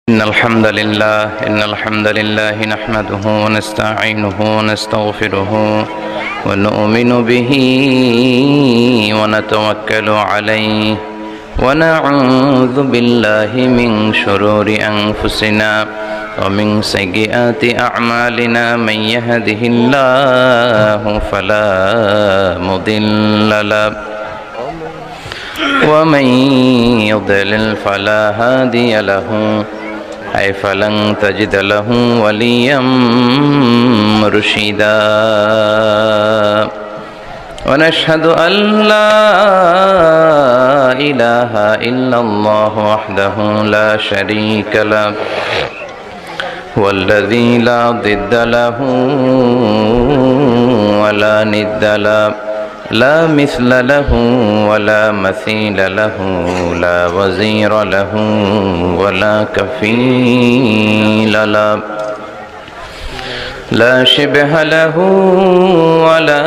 إن الحمد لله نحمده ونستعينه ونستغفره ونؤمن به ونتوكل عليه ونعوذ بالله من شرور أنفسنا ومن سيئات أعمالنا من يهده الله فلا مضل له ومن يضلل فلا هادي له أي فلن تجد له وليا مرشدا ونشهد أن لا إله إلا الله وحده لا شريك له والذي لا ضد له ولا ند له لا مثل له ولا مثيل له لا وزير له ولا كفيل له لا شبه له ولا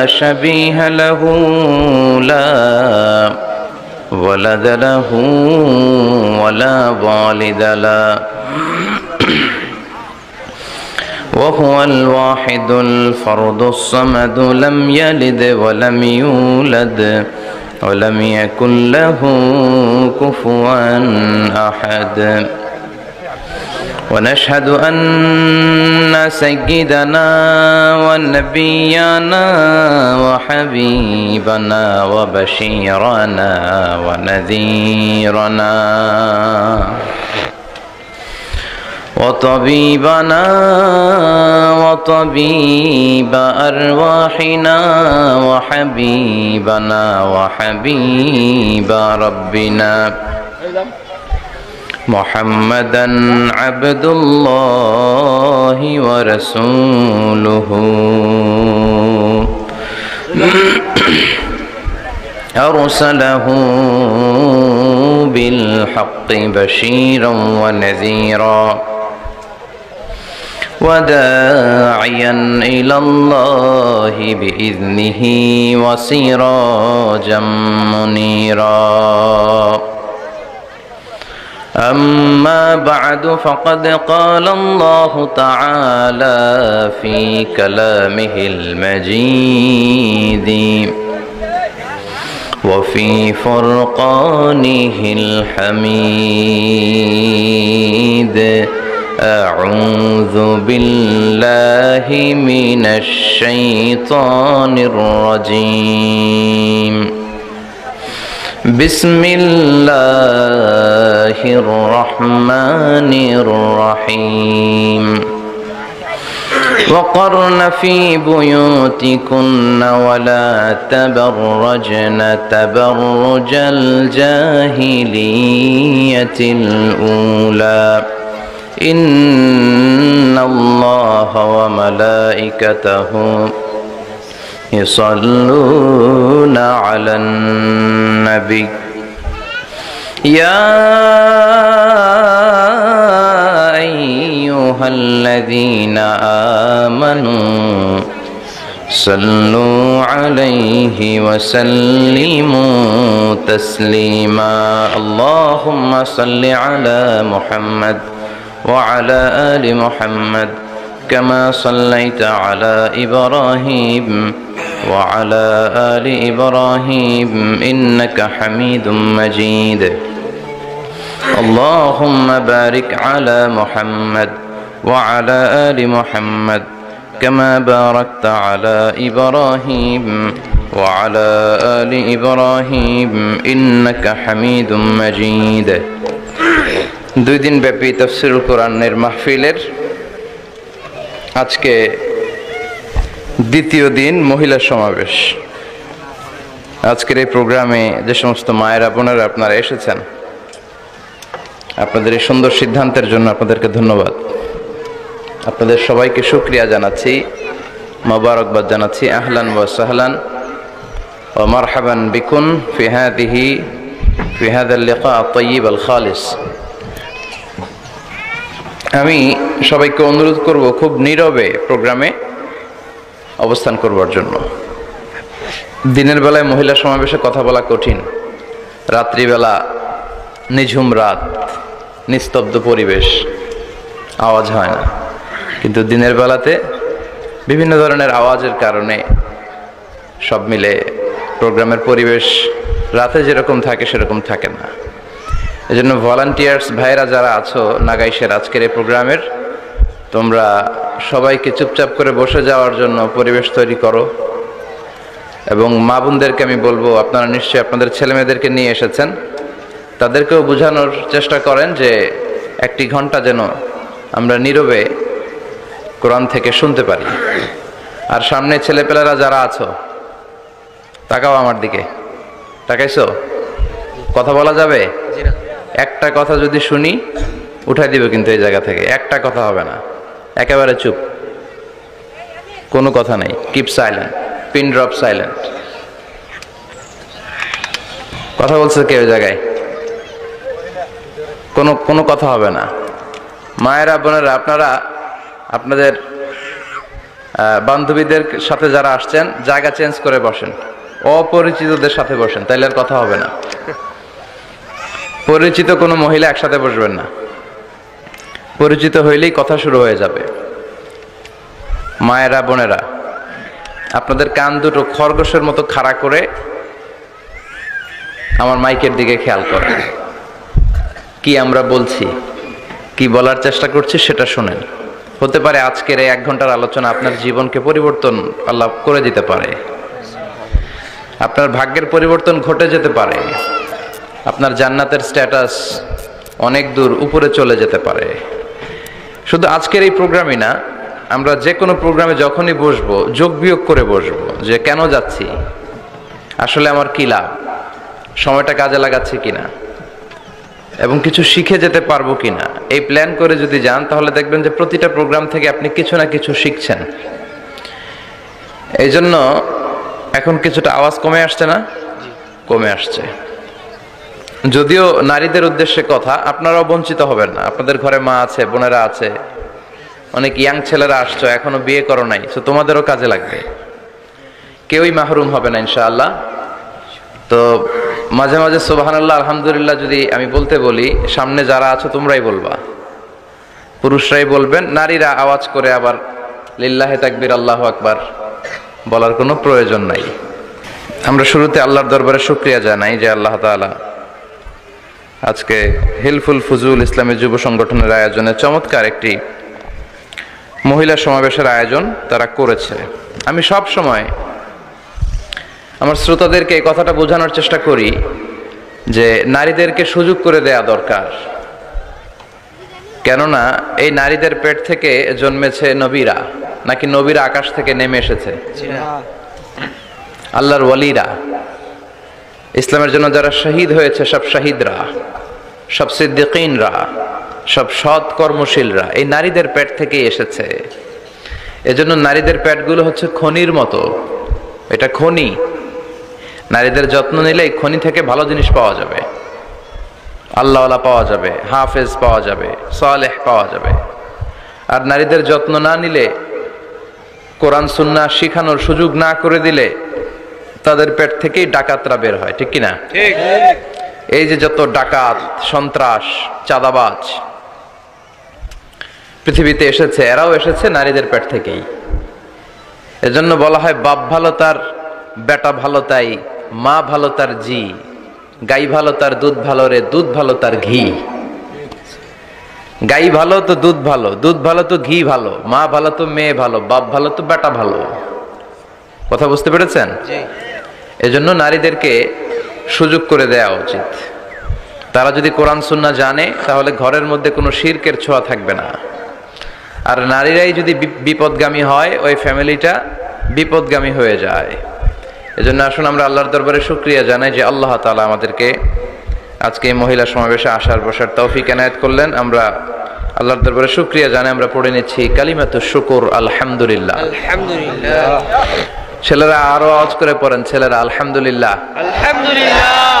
شبيه له لا ولد له ولا والد له وهو الواحد الفرد الصمد لم يلد ولم يولد ولم يكن له كفوا أحد ونشهد أن سيدنا ونبينا وحبيبنا وبشيرنا ونذيرنا وطبيبنا وطبيب أرواحنا وحبيبنا وحبيب ربنا محمدا عبد الله ورسوله أرسله بالحق بشيرا ونذيرا وداعيا إلى الله بإذنه وسراجا منيرا أما بعد فقد قال الله تعالى في كلامه المجيد وفي فرقانه الحميد أعوذ بالله من الشيطان الرجيم بسم الله الرحمن الرحيم وقرن في بيوتكن ولا تبرجن تبرج الجاهلية الأولى إن الله وملائكته يصلون على النبي يا أيها الذين آمنوا صلوا عليه وسلموا تسليما اللهم صل على محمد وعلى آل محمد كما صليت على إبراهيم وعلى آل إبراهيم إنك حميد مجيد اللهم بارك على محمد وعلى آل محمد كما باركت على إبراهيم وعلى آل إبراهيم إنك حميد مجيد দুই দিন ব্যাপী তাফসীরুল কোরআনের মাহফিলের আজকে দ্বিতীয় দিন মহিলা সমাবেশ। আজকের এই প্রোগ্রামে যে সমস্ত মায়েরা বোনেরা আপনারা এসেছেন, আপনাদের এই সুন্দর সিদ্ধান্তের জন্য আপনাদেরকে ধন্যবাদ। আপনাদের সবাইকে শুকরিয়া জানাচ্ছি, মোবারকবাদ জানাচ্ছি। আহলান ওয়া সাহলান ওয়া মারহাবান বিকুম ফি হাযা আল-লিকা আত-তাইয়্যিব আল-খালিস। আমি সবাইকে অনুরোধ করব খুব নীরবে প্রোগ্রামে অবস্থান করবার জন্য। দিনের বেলায় মহিলা সমাবেশে কথা বলা কঠিন, রাত্রিবেলা নিঝুম রাত, নিস্তব্ধ পরিবেশ, আওয়াজ হয় না। কিন্তু দিনের বেলাতে বিভিন্ন ধরনের আওয়াজের কারণে সব মিলে প্রোগ্রামের পরিবেশ রাতে যেরকম থাকে সেরকম থাকে না। এজন্য ভলান্টিয়ার্স ভাইরা যারা আছো নাগাইশের আজকের এই প্রোগ্রামের, তোমরা সবাইকে চুপচাপ করে বসে যাওয়ার জন্য পরিবেশ তৈরি করো। এবং মা বোনদেরকে আমি বলবো, আপনারা নিশ্চয়ই আপনাদের ছেলেমেয়েদেরকে নিয়ে এসেছেন, তাদেরকেও বোঝানোর চেষ্টা করেন যে 1 ঘন্টা যেন আমরা নীরবে কোরআন থেকে শুনতে পারি। আর সামনে ছেলেপেলেরা যারা আছো, তাকাও আমার দিকে, তাকাইছো? কথা বলা যাবে? একটা কথা যদি শুনি উঠাই দিবে কিন্তু এই জায়গা থেকে, একটা কথা হবে না, একেবারে চুপ, কোনো কথা নেই, keep silent, pin drop silent. কথা বলছে কেউ জায়গায়? কোনো কথা হবে না। মায়েরা বোনেরা, আপনারা আপনাদের বান্ধবীদের সাথে যারা আসছেন জায়গা চেঞ্জ করে বসেন, অপরিচিতদের সাথে বসেন, তাইলে আর কথা হবে না। পরিচিত কোনো মহিলা একসাথে বসবেন না, পরিচিত হইলেই কথা শুরু হয়ে যাবে। মায়েরা বোনেরা, আপনাদের কান দুটো খরগোশের মতো খাড়া করে আমার মাইকের দিকে খেয়াল করেন। কি আমরা বলছি, কি বলার চেষ্টা করছি সেটা শোনেন। হতে পারে আজকের এই 1 ঘন্টার আলোচনা আপনার জীবনকে পরিবর্তন আল্লাহ করে দিতে পারে, আপনার ভাগ্যের পরিবর্তন ঘটে যেতে পারে, আপনার জান্নাতের স্ট্যাটাস অনেক দূর উপরে চলে যেতে পারে। শুধু আজকের এই প্রোগ্রামই না, আমরা যে কোনো প্রোগ্রামে যখনই বসবো যোগ বিয়োগ করে বসবো যে কেন যাচ্ছি, আসলে আমার কি লাভ, সময়টা কাজে লাগাচ্ছি কিনা, এবং কিছু শিখে যেতে পারবো কিনা। এই প্ল্যান করে যদি যান তাহলে দেখবেন যে প্রতিটা প্রোগ্রাম থেকে আপনি কিছু না কিছু শিখছেন। এই জন্য এখন কিছুটা আওয়াজ কমে আসছে না? কমে আসছে। যদিও নারীদের উদ্দেশ্যে কথা, আপনারাও বঞ্চিত হবেন না। আপনাদের ঘরে মা আছে, বোনেরা আছে, অনেক ইয়াং ছেলেরা আসছো, এখনো বিয়ে করো নাই, তো তোমাদেরও কাজে লাগবে, কেউই মাহরুম হবে না ইনশাআল্লাহ। তো মাঝে মাঝে সুবহানাল্লাহ আলহামদুলিল্লাহ যদি আমি বলতে বলি, সামনে যারা আছো তোমরাই বলবা, পুরুষরাই বলবেন, নারীরা আওয়াজ করে আবার লিল্লাহে তাকবীর আল্লাহু আকবার বলার কোনো প্রয়োজন নাই। আমরা শুরুতে আল্লাহর দরবারে শুকরিয়া জানাই যে আল্লাহ তাআলা আজকে হিলফুল ফুজুল ইসলামী যুব সংগঠনের আয়োজনে চমৎকার একটি মহিলা সমাবেশের আয়োজন তারা করেছে। আমি সব সময় আমার শ্রোতাদেরকে এই কথাটা বোঝানোর চেষ্টা করি যে নারীদেরকে সুযোগ করে দেয়া দরকার। কেননা এই নারীদের পেট থেকে জন্মেছে নবীরা, নাকি নবীরা আকাশ থেকে নেমে এসেছে? আল্লাহর ওয়ালিরা, ইসলামের জন্য যারা শহীদ হয়েছে, সব শহীদরা, সব সিদ্দিকিনরা, সব সৎ কর্মশীলরা এই নারীদের পেট থেকে এসেছে। এজন্য নারীদের পেটগুলো হচ্ছে খনির মতো, এটা খনি। নারীদের যত্ন নিলে এই খনি থেকে ভালো জিনিস পাওয়া যাবে, আল্লাহওয়ালা পাওয়া যাবে, হাফেজ পাওয়া যাবে, সালেহ পাওয়া যাবে। আর নারীদের যত্ন না নিলে, কোরআন সুন্নাহ শিখানোর সুযোগ না করে দিলে তাদের পেট থেকেই ডাকাতরা বের হয়, ঠিক কিনা? এই যে যত ডাকাত, সন্ত্রাস, চাঁদাবাজ পৃথিবীতে এসেছে, এরাও এসেছে নারীদের পেট থেকেই। এজন্য বলা হয় বাপ ভালো তার বেটা ভালো তাই, মা ভালো তার জি, গাই ভালো তার দুধ ভালো রে, দুধ ভালো তার ঘি। গাই ভালো তো দুধ ভালো, দুধ ভালো তো ঘি ভালো, মা ভালো তো মেয়ে ভালো, বাপ ভালো তো বেটা ভালো। কথা বুঝতে পেরেছেন? এজন্য নারীদেরকে সুযোগ করে দেওয়া উচিত। তারা যদি কোরআন সুন্নাহ জানে তাহলে ঘরের মধ্যে কোনো শিরকের ছোঁয়া থাকবে না। আর নারীরাই যদি বিপদগামী হয়, ওই ফ্যামিলিটা বিপদগামী হয়ে যায়। এজন্য আসুন আমরা আল্লাহর দরবারে শুকরিয়া জানাই যে আল্লাহ তাআলা আমাদেরকে আজকে এই মহিলা সমাবেশে আসার বসার তৌফিক এনায়েত করলেন। আমরা আল্লাহর দরবারে শুকরিয়া জানাই। আমরা পড়ে নিচ্ছি কালিমাতুশ শুকর, আলহামদুলিল্লাহ। আলহামদুলিল্লাহ। ছেলেরা আরো আওয়াজ করে পড়েন, ছেলেরা আলহামদুলিল্লাহ। আলহামদুলিল্লাহ।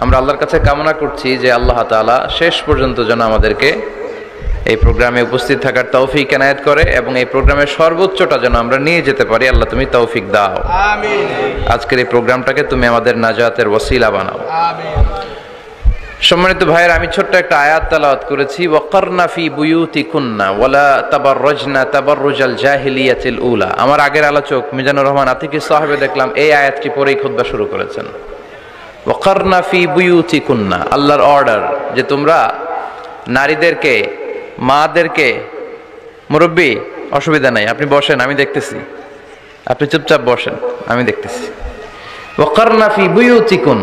আমরা আল্লাহর কাছে কামনা করছি যে আল্লাহ তাআলা শেষ পর্যন্ত যেন আমাদেরকে এই প্রোগ্রামে উপস্থিত থাকার তৌফিক এনায়েত করে এবং এই প্রোগ্রামের সর্বোচ্চটা যেন আমরা নিয়ে যেতে পারি। আল্লাহ তুমি তৌফিক দাও। আমিন। আজকের এই প্রোগ্রামটাকে তুমি আমাদের নাজাতের ওসিলা বানাও। আমিন। সম্মানিত ভাইয়ের, আমি ছোট্ট একটা আয়াত তেলাওয়াত করেছি, ওয়াকারনা ফি বুয়ুতিকুন্না ওয়ালা তাবাররাজনা তাবাররুজাল জাহিলিয়াতিল উলা। আমার আগের আলোচক মিজানুর রহমান আতিকি সাহেব দেখলাম এই আয়াতটি পরেই খুতবা শুরু করেছেন। ওয়াকারনা ফি বুয়ুতিকুন্না, আল্লাহর অর্ডার যে তোমরা নারীদেরকে, মাদেরকে, মুরব্বী অসুবিধা নাই, আপনি বসেন, আমি দেখতেছি, আপনি চুপচাপ বসেন, আমি দেখতেছি। ওয়াকারনা ফি বুয়ুতিকুন,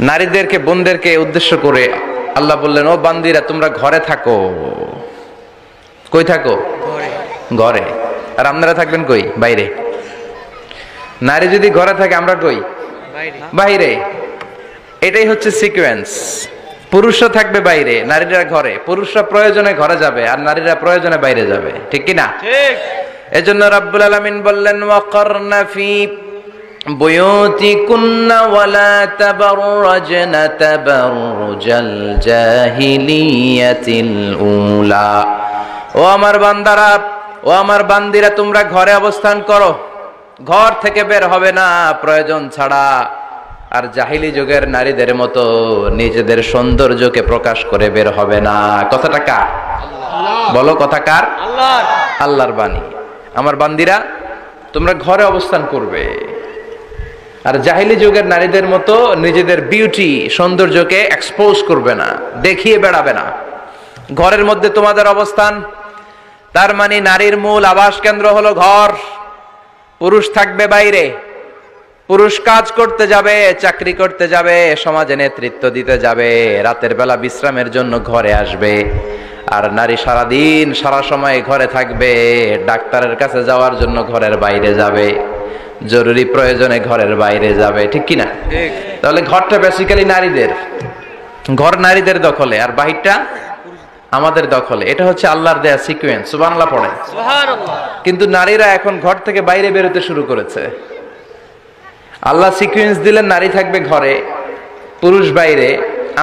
নারীদেরকে, বোনদেরকে উদ্দেশ্য করে আল্লাহ বললেন, ও বান্দিরা তোমরা ঘরে থাকো। কই থাকো? ঘরে। আর আপনারা থাকবেন কই? বাইরে। নারী যদি ঘরে থাকে, আমরা কই? বাইরে। এটাই হচ্ছে সিকোয়েন্স। পুরুষরা থাকবে বাইরে, নারীরা ঘরে। পুরুষরা প্রয়োজনে ঘরে যাবে আর নারীরা প্রয়োজনে বাইরে যাবে, ঠিক কি না? ঠিক। এজন্য রাব্বুল আলামিন বললেন, ওয়াকারনা ফি বুয়ুতিকুন্না ওয়ালা তাবাররাজনা তাবাররুজাল জাহিলিয়াতিল উলা। ও আমার বান্দারা, ও আমার বান্দিরা, তোমরা ঘরে অবস্থান করো, ঘর থেকে বের হবে না প্রয়োজন ছাড়া। আর জাহিলি যুগের নারীদের মতো নিজেদের সৌন্দর্যকে প্রকাশ করে বের হবে না। কথাটা কার? বলো, কথা কার? আল্লাহর। আল্লাহর বাণী। আমার বান্দিরা তোমরা ঘরে অবস্থান করবে, আর জাহিলি যুগের নারীদের মতো নিজেদের বিউটি, সৌন্দর্যকে এক্সপোজ করবে না, দেখিয়ে বেড়াবে না। ঘরের মধ্যে তোমাদের অবস্থান, তার মানে নারীর মূল আবাস কেন্দ্র হলো ঘর। পুরুষ থাকবে বাইরে, পুরুষ কাজ করতে যাবে, চাকরি করতে যাবে, সমাজে নেতৃত্ব দিতে যাবে, রাতের বেলা বিশ্রামের জন্য ঘরে আসবে। আর নারী সারাদিন সারা সময় ঘরে থাকবে, ডাক্তারের কাছে যাওয়ার জন্য ঘরের বাইরে যাবে, জরুরি প্রয়োজনে ঘরের বাইরে যাবে, ঠিক কিনা? তাহলে ঘরটা বেসিক্যালি নারীদের, ঘর নারীদের দখলে আর বাহিরটা আমাদের দখলে। এটা হচ্ছে আল্লাহর দেয়া সিকোয়েন্স। সুবহানাল্লাহ পড়েন। সুবহানাল্লাহ। কিন্তু নারীরা এখন ঘর থেকে বাইরে বেরোতে শুরু করেছে। আল্লাহ সিকোয়েন্স দিলেন, নারী থাকবে ঘরে, পুরুষ বাইরে।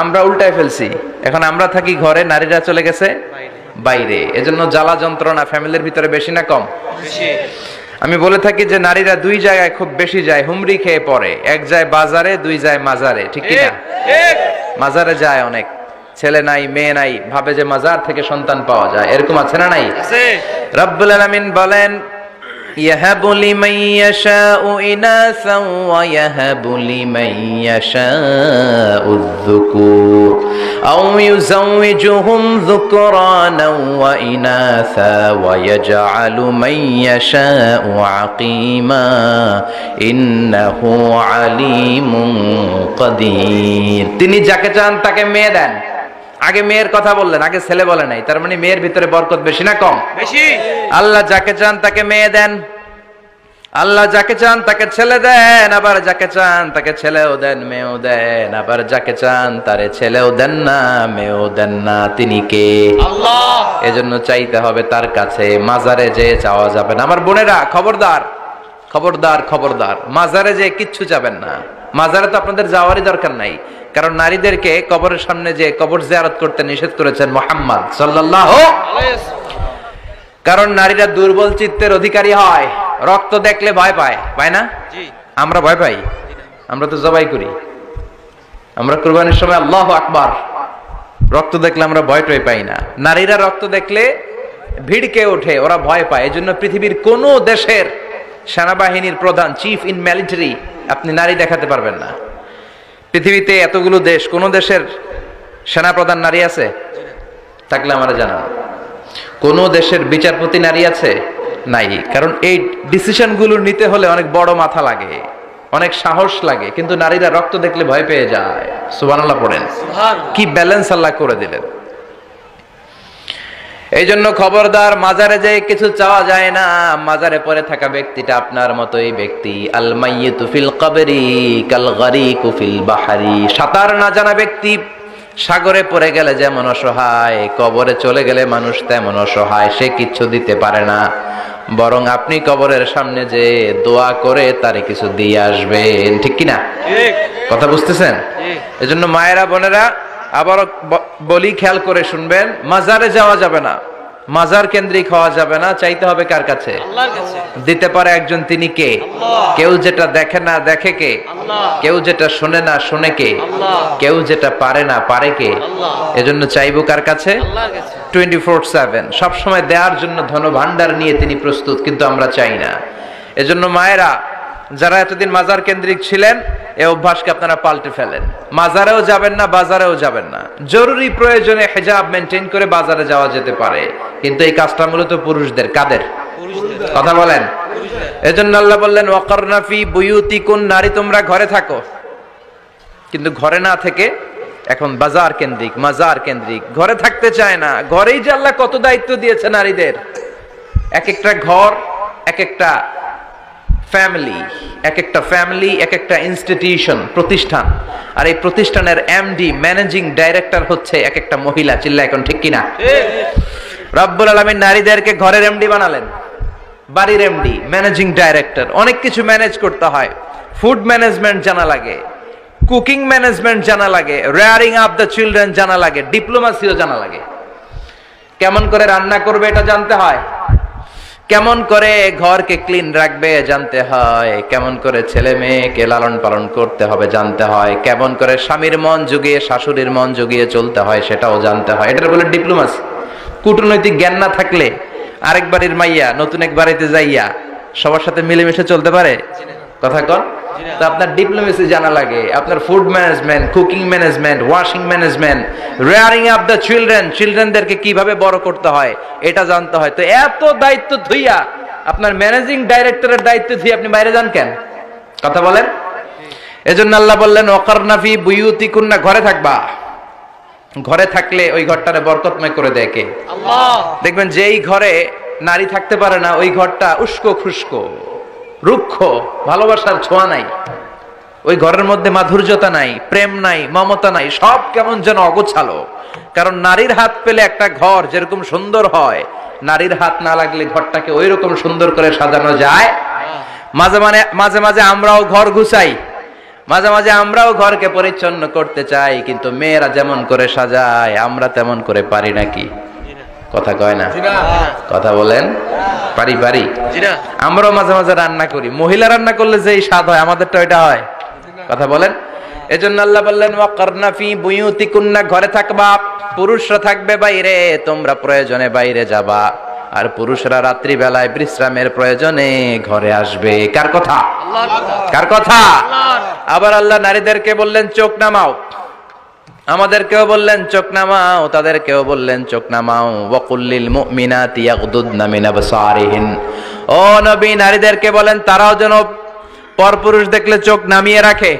আমরা উল্টায় ফেলছি, এখন আমরা থাকি ঘরে, নারীরা চলে গেছে বাইরে। এজন্য জ্বালা যন্ত্রণা ফ্যামিলির ভিতরে বেশি না কম? বেশি। আমি বলে থাকি যে নারীরা দুই জায়গায় খুব বেশি যায়, হুমড়ি খেয়ে পড়ে। এক যায় বাজারে, দুই যায় মাজারে, ঠিক কি না? ঠিক। মাজারে যায় অনেক, ছেলে নাই মেয়ে নাই, ভাবে যে মাজার থেকে সন্তান পাওয়া যায়। এরকম আছে না নাই? আছে। রব্বুল আলামিন বলেন, ইয়াহাবু লিমান ইয়াশাউ ইনাসান ওয়া ইয়াহাবু লিমান ইয়াশাউ যুকুর আও ইউযাওয়িজুহুম যুকরানান ওয়া ইনাসা ওয়া ইয়াজআলু মান ইয়াশাউ আকিমা ইন্নাহু আলিমুন কাদির। তিনি যাকে চান তাকে মেয়ে দেন। আগে মেয়ের কথা বললেন, আগে ছেলে বলে নাই। তার মানে মেয়ের ভিতরে বরকত বেশি না কম? বেশি। আল্লাহ যাকে চান তাকে মেয়ে দেন, আল্লাহ যাকে চান তাকে ছেলে দেন, আবার যাকে চান তাকে ছেলেও দেন, মেয়েও দেন, আবার যাকে চান তারে ছেলেও দেন না, মেয়েও দেন না। তিনি কে? আল্লাহ। এজন্য চাইতে হবে তার কাছে, মাজারে যে চাওয়া যাবে না। আমার বোনেরা খবরদার, খবরদার, খবরদার, মাজারে যে কিচ্ছু যাবেন না। মাজারে তো আপনাদের যাওয়ারই দরকার নাই, কারণ নারীদেরকে কবরের সামনে যে কবর জিয়ারত করতে নিষেধ করেছেন মুহাম্মদ সাল্লাল্লাহু আলাইহি ওয়াসাল্লাম। কারণ নারীরা দুর্বল চিত্তের অধিকারী হয়, রক্ত দেখলে ভয় পায়, পায় না? জি। আমরা ভয় পাই? আমরা তো জবাই করি, আমরা কুরবানির সময় আল্লাহু আকবার, রক্ত দেখলে আমরা ভয় টয় পাই না। নারীরা রক্ত দেখলে ভিড়কে ওঠে, ওরা ভয় পায়। এজন্য পৃথিবীর কোন দেশের সেনাবাহিনীর প্রধান, চিফ ইন মিলিটারি, আপনি নারী দেখাতে পারবেন না। পৃথিবীতে এতগুলো দেশ, কোন দেশের সেনাপ্রধান নারী আছে? থাকলে আমরা জানান। কোন দেশের বিচারপতি নারী আছে? নাই। কারণ এই ডিসিশন গুলো নিতে হলে অনেক বড় মাথা লাগে, অনেক সাহস লাগে। কিন্তু নারীরা রক্ত দেখলে ভয় পেয়ে যায়। সুবহানাল্লাহ পড়েন। কি ব্যালেন্স আল্লাহ করে দিলেন। এই জন্য খবরদার, মাজারে যে কিছু চাওয়া যায় না। মাজারে পড়ে থাকা ব্যক্তিটা আপনার মতোই ব্যক্তি। আল মাইয়িতু ফিল কবরি কাল গারিকু ফিল বাহরি। সাঁতার না জানা ব্যক্তি সাগরে পড়ে গেলে যেমন অসহায়, কবরে চলে গেলে মানুষ তেমন অসহায়। সে কিচ্ছু দিতে পারে না, বরং আপনি কবরের সামনে যে দোয়া করে তারে কিছু দিয়ে আসবেন, ঠিক কিনা? ঠিক। কথা বুঝতেছেন? এজন্য মায়েরা, বোনেরা, আবারও বলি, খেয়াল করে শুনবেন, মাজারে যাওয়া যাবে না। মাজার কেন্দ্রিক হওয়া যাবে না, চাইতে হবে কার কাছে? আল্লাহর কাছে। দিতে পারে একজন, তিনি কে? আল্লাহ। কেউ যেটা দেখে না দেখে কে? আল্লাহ। কেউ যেটা শোনে না শোনে কে? আল্লাহ। কেউ যেটা পারে না পারে কে? আল্লাহ। এজন্য চাইবো কার কাছে? আল্লাহর কাছে। 24/7 সব সময় দেওয়ার জন্য ধন ভান্ডার নিয়ে তিনি প্রস্তুত, কিন্তু আমরা চাই না। এজন্য মায়েরা যারা এতদিন মাজার কেন্দ্রিক ছিলেন, এই অভ্যাসকে আপনারা পাল্টে ফেলেন। মাজারেও যাবেন না, বাজারেও যাবেন না। জরুরি প্রয়োজনে হিজাব মেনটেন করে বাজারে যাওয়া যেতে পারে, কিন্তু এই কাজটা মূলত পুরুষদের। কাদের? পুরুষদের। কথা বলেন। পুরুষদের। এজন্য আল্লাহ বললেন ওয়াকারনা ফি বুয়ুতিকুন, নারী তোমরা ঘরে থাকো। কিন্তু ঘরে না থেকে এখন বাজার কেন্দ্রিক, মাজার কেন্দ্রিক, ঘরে থাকতে চায় না। ঘরেই যে আল্লাহ কত দায়িত্ব দিয়েছে নারীদের। এক একটা ঘর এক একটা ফ্যামিলি, এক একটা ফ্যামিলি এক একটা ইনস্টিটিউশন, প্রতিষ্ঠান। আর এই প্রতিষ্ঠানের এমডি, ম্যানেজিং ডাইরেক্টর হচ্ছে এক একটা মহিলা। চিল্লা এখন ঠিক কিনা? রব্বুল আলামিন নারীদেরকে ঘরের এমডি বানালেন, বাড়ির এমডি, ম্যানেজিং ডাইরেক্টর। অনেক কিছু ম্যানেজ করতে হয়। ফুড ম্যানেজমেন্ট জানা লাগে, কুকিং ম্যানেজমেন্ট জানা লাগে, রেয়ারিং আপ দ্য চিলড্রেন জানা লাগে, ডিপ্লোমাসিও জানা লাগে। কেমন করে রান্না করবে এটা জানতে হয়, কেমন করে ঘরকে ক্লিন রাখবে জানতে হয়, কেমন করে ছেলে মেয়েকে লালন পালন করতে হবে জানতে হয়, কেমন করে স্বামীর মন জুগিয়ে শাশুড়ির মন জুগিয়ে চলতে হয় সেটাও জানতে হয়। এটা বলে ডিপ্লোমাসি। কূটনৈতিক জ্ঞান না থাকলে আরেক বাড়ির মাইয়া নতুন এক বাড়িতে যাইয়া সবার সাথে মিলেমিশে চলতে পারে? কথা কন। তো আপনার ডিপ্লোমেসি জানা লাগে, আপনার food management, cooking management, washing management, rearing up the children, চিলড্রেনদেরকে কিভাবে বড় করতে হয় এটা জানতে হয়। তো এত দায়িত্ব ধুইয়া আপনার ম্যানেজিং ডাইরেক্টরের দায়িত্ব ধুইয়া আপনি বাইরে যান কেন? কথা বলেন। এজন্য আল্লাহ বললেন ওয়াকারনা ফি বুয়ুতিকুন্না, ঘরে থাকবা। ঘরে থাকলে ওই ঘরটারে বরকতময় করে দেয় কে? আল্লাহ। দেখবেন যেই ঘরে নারী থাকতে পারে না, ওই ঘরটা উস্কো খুস্কো, রুক্ষ, ভালোবাসার ছোঁয়া নাই। ওই ঘরের মধ্যে মাধুর্যতা নাই, প্রেম নাই, মমতা নাই, সব কেমন যেন অগোছালো। কারণ নারীর হাত পেলে একটা ঘর যেরকম সুন্দর হয়, নারীর হাত না লাগলে ঘরটাকে ওই রকম সুন্দর করে সাজানো যায়। মাঝে মাঝে আমরাও ঘর গুছাই, মাঝে মাঝে আমরাও ঘরকে পরিচ্ছন্ন করতে চাই, কিন্তু মেয়েরা যেমন করে সাজায় আমরা তেমন করে পারি নাকি? কথা কয় না? কথা বলেন। পারি পারি। আমরাও মাঝে মাঝে রান্না করি, মহিলা রান্না করলে যেই স্বাদ হয় আমাদেরটা ওইটা হয়। কথা বলেন। এজন্য আল্লাহ বললেন ওয়াকারনা ফি বুয়ুতিকুন্না, ঘরে থাকবা। পুরুষরা থাকবে বাইরে, তোমরা প্রয়োজনে বাইরে যাবা। আর পুরুষরা রাত্রি বেলায় বিশ্রামের প্রয়োজনে ঘরে আসবে। কার কথা? কার কথা? আবার আল্লাহ নারীদেরকে বললেন চোখ নামাও, আমাদেরকেও বললেন চোখ নামাও, তাদেরকেও বললেন চোখ নামাও। ওয়াকুল্লিল মুমিনাতি ইয়াগদুদনা মিন আবসারিহিন, ও নবী নারীদেরকে বলেন তারাও যেন পরপুরুষ দেখলে চোখ নামিয়ে রাখে।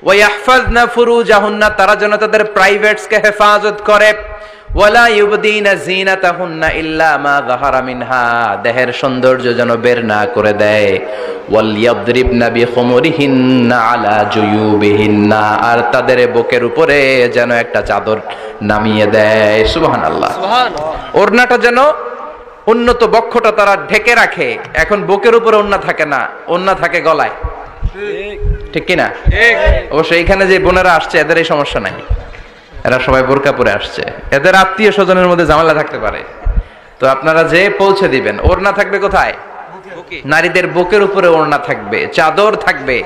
ওয়া ইয়াহফাজনা ফুরুজাহুন্না, তারা যেন তাদের প্রাইভেটসকে হেফাজত করে। ওয়ালা ইউবদিনা যিনাতাহুন্না ইল্লা মা যাহারা মিনহা, দেহের সৌন্দর্য যেন বের না করে দেয়। ওয়াল ইয়াদরিবনা বিখুমুরিহিন্না আলা জুয়ুবিহিন্না, আর তাদের বুকের উপরে যেন একটা চাদর নামিয়ে দেয়। সুবহানাল্লাহ। ওড়নাটা যেন উন্নত বক্ষটা তারা ঢেকে রাখে। এখন বুকের উপরে ওড়না থাকে না, ওড়না থাকে গলায়। ঠিক কিনা? অবশ্য এখানে যে বোনেরা আসছে এদের এই সমস্যা নাই, এরা সবাই বোরকা পরে আসছে। এদের আত্মীয় স্বজনের মধ্যে ঝামেলা থাকতে পারে, তো আপনারা যে পৌঁছে দিবেন। ওড়না থাকবে কোথায়? নারীদের বুকের উপরে ওড়না থাকবে, চাদর থাকবে।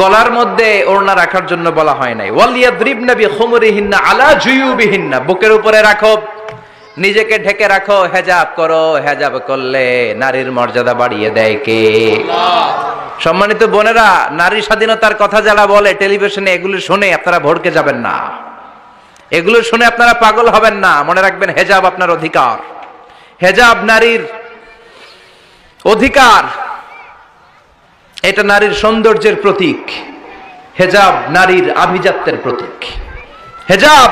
গলার মধ্যে ওড়না রাখার জন্য বলা হয় নাই। ওয়ালিয়াদরিবনা বিখুমুরিহিন্না আলা জুয়ুবিহিন্না, বুকের উপরে রাখো, নিজেকে ঢেকে রাখো, হেজাব করো। হেজাব করলে নারীর মর্যাদা বাড়িয়ে দেয় কে? সম্মানিত বোনেরা, নারী স্বাধীনতার কথা যারা বলে টেলিভিশনে, এগুলো শুনে আপনারা ভড়কে যাবেন না, এগুলো শুনে আপনারা পাগল হবেন না। মনে রাখবেন হেজাব আপনার অধিকার, হেজাব নারীর অধিকার, এটা নারীর সৌন্দর্যের প্রতীক। হেজাব নারীর আভিজাত্যের প্রতীক। হেজাব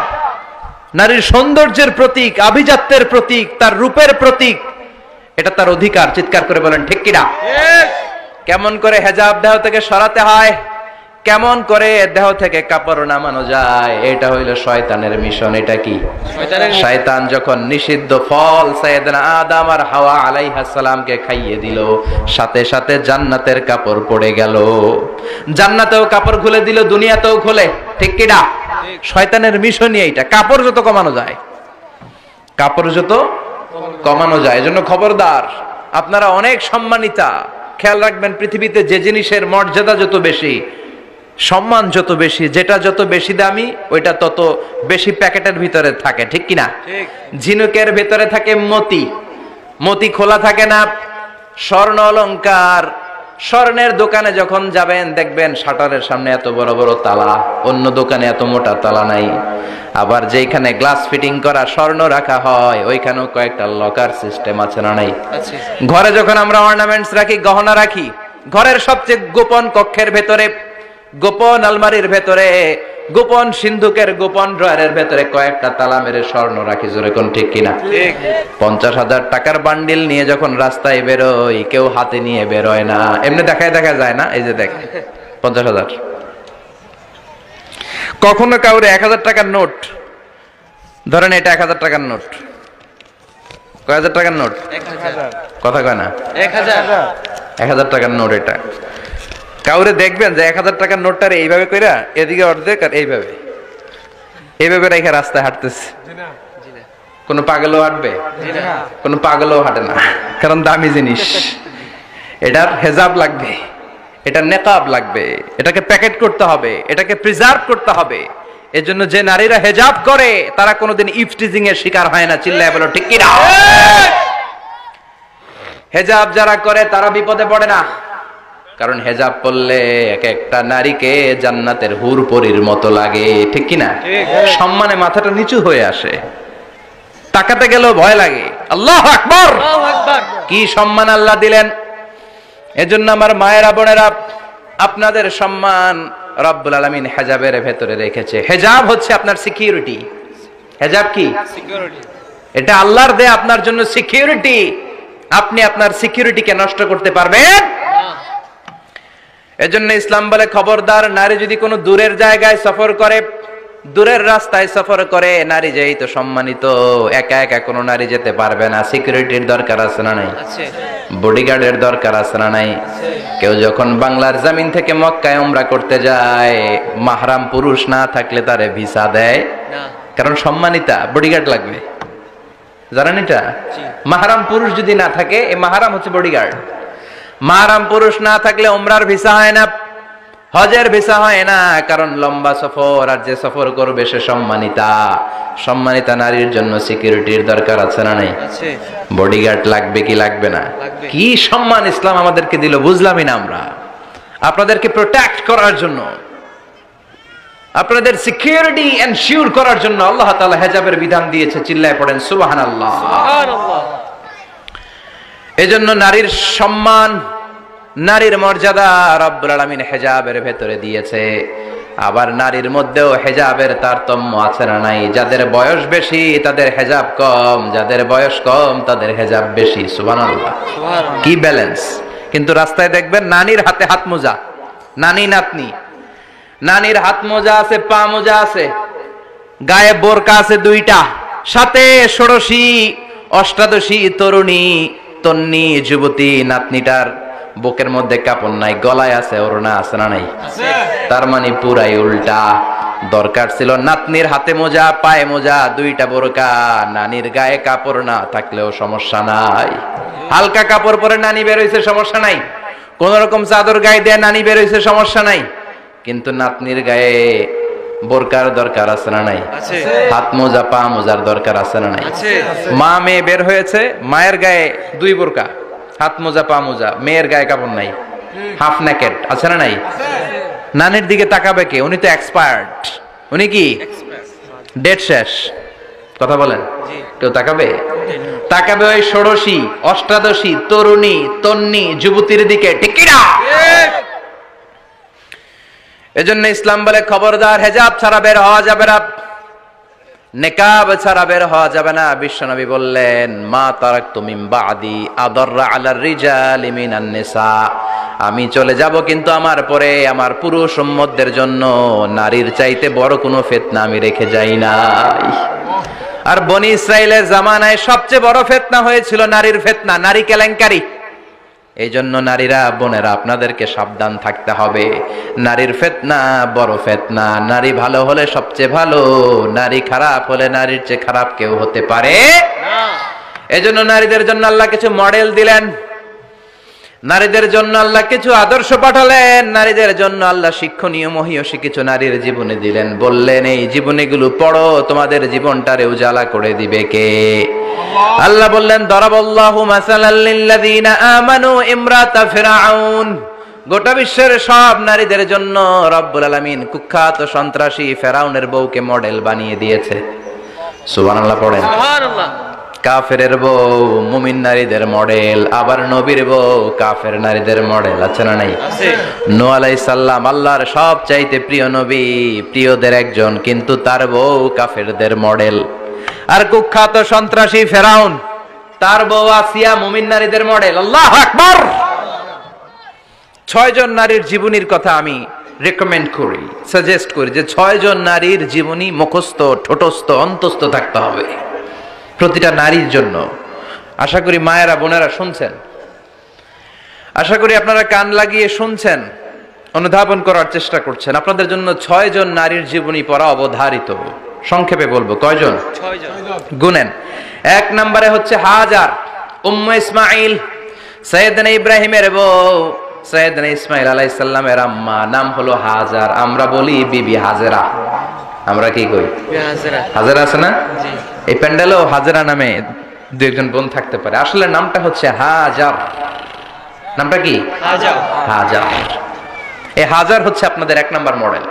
নারীর সৌন্দর্যের প্রতীক, আভিজাত্যের প্রতীক, তার রূপের প্রতীক। এটা তার অধিকার। চিৎকার করে বলেন ঠিক কিনা? কেমন করে হেজাব দেহ থেকে সরাতে হয়, কেমন করে দেহ থেকে কাপড় নামানো যায়, এটা হইল শয়তানের মিশন। এটা কি? শয়তান যখন নিষিদ্ধ ফল সাইয়েদনা আদম আর হাওয়া আলাইহিস সালামকে খাইয়ে দিল, সাথে সাথে জান্নাতের কাপড় পড়ে গেল। জান্নাতেও কাপড় খুলে দিল, দুনিয়াতেও খুলে। ঠিক কিনা? শয়তানের মিশনই এইটা, কাপড় যত কমানো যায়, কাপড় যত কমানো যায়। এজন্য খবরদার, আপনারা অনেক সম্মানিতা। খেয়াল রাখবেন, পৃথিবীতে যে জিনিসের মর্যাদা যত বেশি, সম্মান যত বেশি, যেটা যত বেশি দামি, ওইটা তত বেশি প্যাকেটের ভিতরে থাকে, ঠিক কিনা? ঝিনুকের ভিতরে থাকে মতি, মতি খোলা থাকে না। স্বর্ণ অলংকার, স্বর্ণের দোকানে যখন যাবেন দেখবেন শাটারের সামনে এত বড় বড় তালা, অন্য দোকানে এত মোটা তালা নাই। আবার যেখানে গ্লাস ফিটিং করা স্বর্ণ রাখা হয় ওইখানেও কয়েকটা লকার সিস্টেম আছে না নাই? ঘরে যখন আমরা অর্নামেন্টস রাখি, গহনা রাখি, ঘরের সবচেয়ে গোপন কক্ষের ভেতরে, গোপন আলমারির ভেতরে, গোপন সিন্ধুকের গোপন ড্রয়ারের ভেতরে কয়েকটা তালা মেরে স্বর্ণ রাখি। জোরে কোন ঠিক কিনা? 50,000 টাকার বান্ডিল নিয়ে যখন রাস্তায় বেরোই, কেউ হাতে নিয়ে বেরোয় না, এমনি দেখায় দেখা যায় না। এই যে দেখেন 50,000। কখনো কাউরে 1000 টাকার নোট ধরেন, এটা 1000 টাকার নোট, কয় হাজার টাকার নোট? কথা কয় না? 1000 টাকার নোট। এটা কাউরে দেখবেন যে 1000 টাকার নোটটারে এইভাবে কইরা এদিকে অর্ধেক আর এইভাবে এইভাবে রেখে রাস্তায় হাঁটতেছে? কোন পাগলও হাঁটবে? কোন পাগলও হাঁটে না, কারণ দামি জিনিস। এটার হেজাব লাগবে, এটার নেকাব লাগবে, এটাকে প্যাকেট করতে হবে, এটাকে প্রিজার্ভ করতে হবে। এজন্য যে নারীরা হেজাব করে তারা কোনোদিন ইফটিজিং এর শিকার হয় না। চিল্লায় বলো ঠিক কিনা? হেজাব যারা করে তারা বিপদে পড়ে না, কারণ হেজাব পরলে এক একটা নারীকে জান্নাতের হুর পরীর মতো লাগে, ঠিক কিনা? সম্মানে মাথাটা নিচু হয়ে আসে, তাকাতে গেলেও ভয় লাগে। আল্লাহু আকবার! কি সম্মান আল্লাহ দিলেন! এজন্য আমার মায়েরা বোনেরা, আপনাদের সম্মান রব্বুল আলামিন হেজাবের ভেতরে রেখেছে। হেজাব হচ্ছে আপনার সিকিউরিটি। হেজাব কি? সিকিউরিটি। এটা আল্লাহর দেয়া আপনার জন্য সিকিউরিটি। আপনি আপনার সিকিউরিটিকে নষ্ট করতে পারবেন? এজন্য ইসলাম বলে, খবরদার, নারী যদি কোনো দূরের জায়গায় সফর করে, দূরের রাস্তায় সফর করে, নারী যেই তো সম্মানিত, একা একা কোনো নারী যেতে পারবে না। সিকিউরিটির দরকার আছে না নাই? বডিগার্ডের দরকার আছে না নাই? কেউ যখন বাংলার জমিন থেকে মক্কায় উমরা করতে যায়, মাহরাম পুরুষ না থাকলে তারে ভিসা দেয় না, কারণ সম্মানিতা, বডিগার্ড লাগবে। জানেন এটা? মাহরাম পুরুষ যদি না থাকে, এই মাহরাম হচ্ছে বডিগার্ড। মাহরাম পুরুষ না থাকলে উমরার ভিসা হয় না, হজের ভিসা হয় না, কারণ লম্বা সফর, আর যে সফর করবে সে সম্মানিতা। সম্মানিতা নারীর জন্য সিকিউরিটির দরকার আছে না নাই? বডিগার্ড লাগবে কি লাগবে না? কি সম্মান ইসলাম আমাদেরকে দিল, বুঝলামই না আমরা। আপনাদেরকে প্রোটেক্ট করার জন্য, আপনাদের সিকিউরিটি এনশিওর করার জন্য আল্লাহ তাআলা হেজাবের বিধান দিয়েছে। চিল্লায় পড়েন সুবহানাল্লাহ। এজন্য নারীর সম্মান, নারীর মর্যাদা রব্বুল আলামিন হেজাবের ভেতরে দিয়েছে। আবার নারীর মধ্যেও হেজাবের তারতম্য আছে না নাই? যাদের বয়স বেশি তাদের হেজাব কম, যাদের বয়স কম তাদের হেজাব বেশি। সুবহানাল্লাহ, কি ব্যালেন্স! কিন্তু রাস্তায় দেখবেন নানির হাতে হাত মোজা, নানি নাতনি, নানির হাত মোজা আছে, পা মোজা আছে, গায়ে বোরকা আছে দুইটা, সাথে ষোড়শী অষ্টাদশী তরুণী তন্নি যুবতী। নাতনিটার বুকের মধ্যে কাপড় নাই, গলায় আছে ওড়না, আছে না নাই? তার মানে পুরাই উল্টা। দরকার ছিল নাতনির হাতে মোজা, পায়ে মোজা, দুইটা বোরকা। নানির গায়ে কাপড় না থাকলেও সমস্যা নাই, হালকা কাপড় পরে নানি বের হইছে, সমস্যা নাই। কোন রকম চাদর গায়ে দেয় নানি বের হইছে, সমস্যা নাই। কিন্তু নাতনির গায়ে বোরকার দরকার আছে না নাই? হাত মোজা, পা মোজার দরকার আছে না নাই? মা মেয়ে বের হয়েছে, মায়ের গায়ে দুই বোরকা, হাত মোজা, পা মোজা, মেয়ের গায়ে কাপড় নাই, হাফ নেকেড, আছে না নাই? নানির দিকে তাকাবে কে? উনি তো এক্সপায়ার্ড, উনি কি ডেট শেষ। কথা বলেন, কেউ তাকাবে? তাকাবে ওই ষোড়শী অষ্টাদশী তরুণী তন্নি যুবতীর দিকে, ঠিক কি না? এজন্য ইসলাম বলে, খবরদার, হেজাব ছাড়া বের হওয়া যাবে না, নেকাব ছাড়া বের হওয়া যাবে না। বিশ্বনবী বললেন, মা তারাকতু মিন বাদি আদাররা আলার রিজালি মিনান নিসা, আমি চলে যাব কিন্তু আমার পরে আমার পুরুষ উম্মতদের জন্য নারীর চাইতে বড় কোনো ফিতনা আমি রেখে যাই নাই। আর বনি ইসরাইলের জামানায় সবচেয়ে বড় ফিতনা হয়েছিল নারীর ফিতনা, নারী কেলেঙ্কারি। এই জন্য নারীরা, বোনেরা, আপনাদেরকে সাবধান থাকতে হবে। নারীর ফিতনা বড় ফিতনা। নারী ভালো হলে সবচেয়ে ভালো, নারী খারাপ হলে নারীর চেয়ে খারাপ কেউ হতে পারে না। এজন্য নারীদের জন্য আল্লাহ কিছু মডেল দিলেন, নারীদের জন্য আল্লাহ কিছু আদর্শ পাঠালেন, নারীদের জন্য আল্লাহ শিক্ষণীয় মহীয়সী কিছু নারীর জীবনে দিলেন। বললেন এই জীবনীগুলো পড়ো, তোমাদের জীবনটারে উজালা করে দিবে কে? আল্লাহ বললেন দরাবাল্লাহু মাসালাল লিল্লাযিনা আমানু ইমরাতা ফিরআউন। গোটা বিশ্বের সব নারীদের জন্য রব্বুল আলামিন কুখ্যাত সন্ত্রাসী ফেরাউনের বউকে মডেল বানিয়ে দিয়েছে। সুবহানাল্লাহ পড়েন। সুবহানাল্লাহ। কাফেরের বউ মুমিন নারীদের মডেল, আবার নবীর বউ কাফের নারীদের মডেল, আছে না নাই? আছে। নূহ আলাইহিস সালাম আল্লাহর সব চাইতে প্রিয় নবী, প্রিয়দের একজন, কিন্তু তার বউ কাফেরদের মডেল। আর কুখ্যাত সন্ত্রাসী ফেরাউন, তার বউ আসিয়া মুমিন নারীদের মডেল। আল্লাহু আকবার। 6 জন নারীর জীবনীর কথা আমি রেকমেন্ড করি, সাজেস্ট করি যে 6 জন নারীর জীবনী মুখস্থ, ঠোঁটস্থ, অন্তস্থ থাকতে হবে প্রতিটা নারীর জন্য। আশা করি মায়েরা বোনেরা শুনছেন, আশা করি আপনারা কান লাগিয়ে শুনছেন, অনুধাবন করার চেষ্টা করছেন। আপনাদের জন্য 6 জন নারীর জীবনী পড়া অবধারিত। সংক্ষেপে বলবো কয়জন? 6 জন। গুনেন। 1 নম্বরে হচ্ছে হাজার, উম্মে ইসমাইল, সাইয়েদনা ইব্রাহিমের বউ, সাইয়েদনা ইসমাইল আলাইহিস সালামের আম্মা, নাম হলো হাজার। আমরা বলি বিবি হাজেরা, আমরা কি কই? হাজেরা। হাজেরা আছে না? এই প্যান্ডেলেও হাজেরা নামে 2-1 বোন থাকতে পারে, আসলে নামটা হচ্ছে হাজার। নামটা কি? হাজার। হাজার। এই হাজার হচ্ছে আপনাদের 1 নাম্বার মডেল।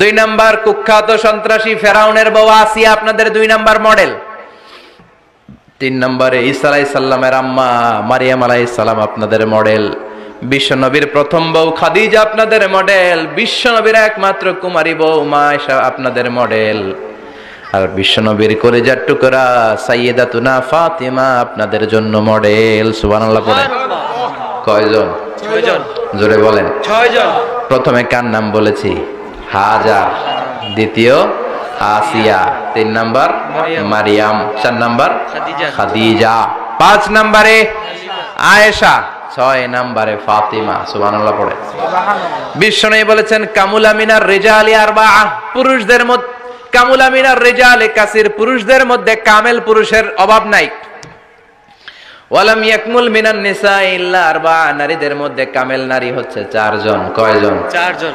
2 নাম্বার কুখ্যাত সন্ত্রাসী ফেরাউনের বউ আসিয়া আপনাদের 2 নাম্বার মডেল। 3 নম্বরে ঈসা আলাইহিস সালামের আম্মা মারিয়াম আলাইহিস সালাম আপনাদের মডেল। বিশ্বনবীর প্রথম বউ খাদিজা আপনাদের মডেল। বিশ্বনবীর একমাত্র কুমারী বউ মা আয়েশা আপনাদের মডেল। আর বিশ্বনবীর কলিজার টুকরা সাইয়্যিদাতুনা ফাতিমা আপনাদের জন্য মডেল। সুবহানাল্লাহ পড়েন। কয়জন? 6 জন। জোরে বলেন। 6 জন। প্রথমে কার নাম বলেছি? হাজার। দ্বিতীয় আসিয়া। 3 নাম্বার মারিয়াম। 4 নাম্বার খাদিজা। 5 নম্বরে আয়েশা। 6 নম্বরে ফাতিমা। সুবহানাল্লাহ পড়ে। বিশ্বনবী বলেছেন কামুলা মিনার রিজালি আরবাআ, পুরুষদের মধ্যে কামুলা মিনার রিজালি কাসির, পুরুষদের মধ্যে কামেল পুরুষের অভাব নাই। ওয়ালাম ইয়াকমুল মিনান নিসা ইল্লা আরবাআ, নারীদের মধ্যে কামেল নারী হচ্ছে 4 জন। কয়জন? 4 জন।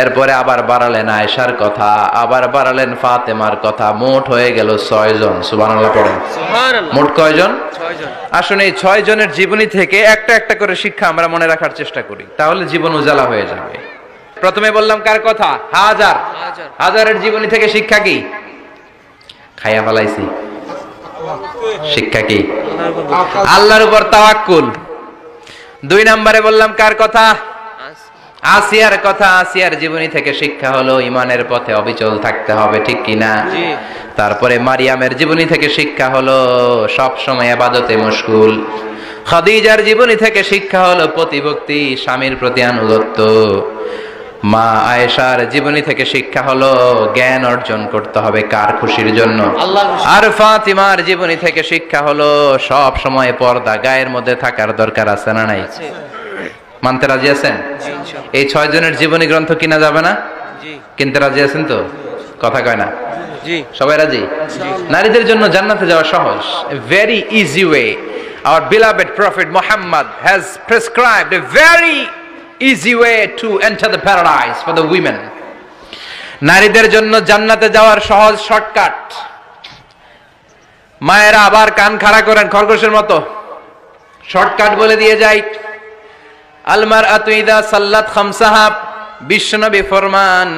এরপরে আবার বাড়ালেন আয়েশার কথা, আবার বাড়ালেন ফাতেমার কথা, মোট হয়ে গেল 6 জন। সুবহানাল্লাহ পড়েন। সুবহানাল্লাহ। মোট কয়জন? 6 জন। আসুন এই 6 জনের জীবনী থেকে একটা একটা করে শিক্ষা আমরা মনে রাখার চেষ্টা করি, তাহলে জীবন উজালা হয়ে যাবে। প্রথমে বললাম কার কথা? হাজার। হাজারের জীবনী থেকে শিক্ষা কি? খাইয়া ফেলাইছি। শিক্ষা কি? আল্লাহর উপর তাওয়াক্কুল। 2 নম্বরে বললাম কার কথা? আসিয়ার কথা। আসিয়ার জীবনী থেকে শিক্ষা হলো ইমানের পথে অবিচল থাকতে হবে, ঠিক কিনা? তারপরে মারিয়ামের জীবনী থেকে শিক্ষা হলো সব সময় ইবাদতে মশগুল। খাদিজার জীবনী থেকে শিক্ষা হলো প্রতিভক্তি, স্বামীর প্রতি আনুগত্য। মা আয়েশার জীবনী থেকে শিক্ষা হলো জ্ঞান অর্জন করতে হবে কার খুশির জন্য? আল্লাহর খুশি। আর ফাতিমার জীবনী থেকে শিক্ষা হলো সব সময় পর্দা গায়ের মধ্যে থাকার দরকার আছে না নাই? মানতে রাজি আছেন? এই 6 জনের জীবনী গ্রন্থ কিনা যাবে না? কিনতে রাজি আছেন তো? কথা কয় না? সবাই রাজি? নারীদের জন্য জান্নাতে যাওয়া সহজ, a very easy way. Our beloved Prophet Muhammad has prescribed a very easy way to enter the paradise for the women. নারীদের জন্য জান্নাতে যাওয়ার সহজ শর্টকাট। মায়েরা আবার কান খাড়া করেন খরগোশের মতো, শর্টকাট বলে দিয়ে যাই। আলমারআতু ইযা সাল্লাত খামসাহা, বিশ্বনবী ফরমান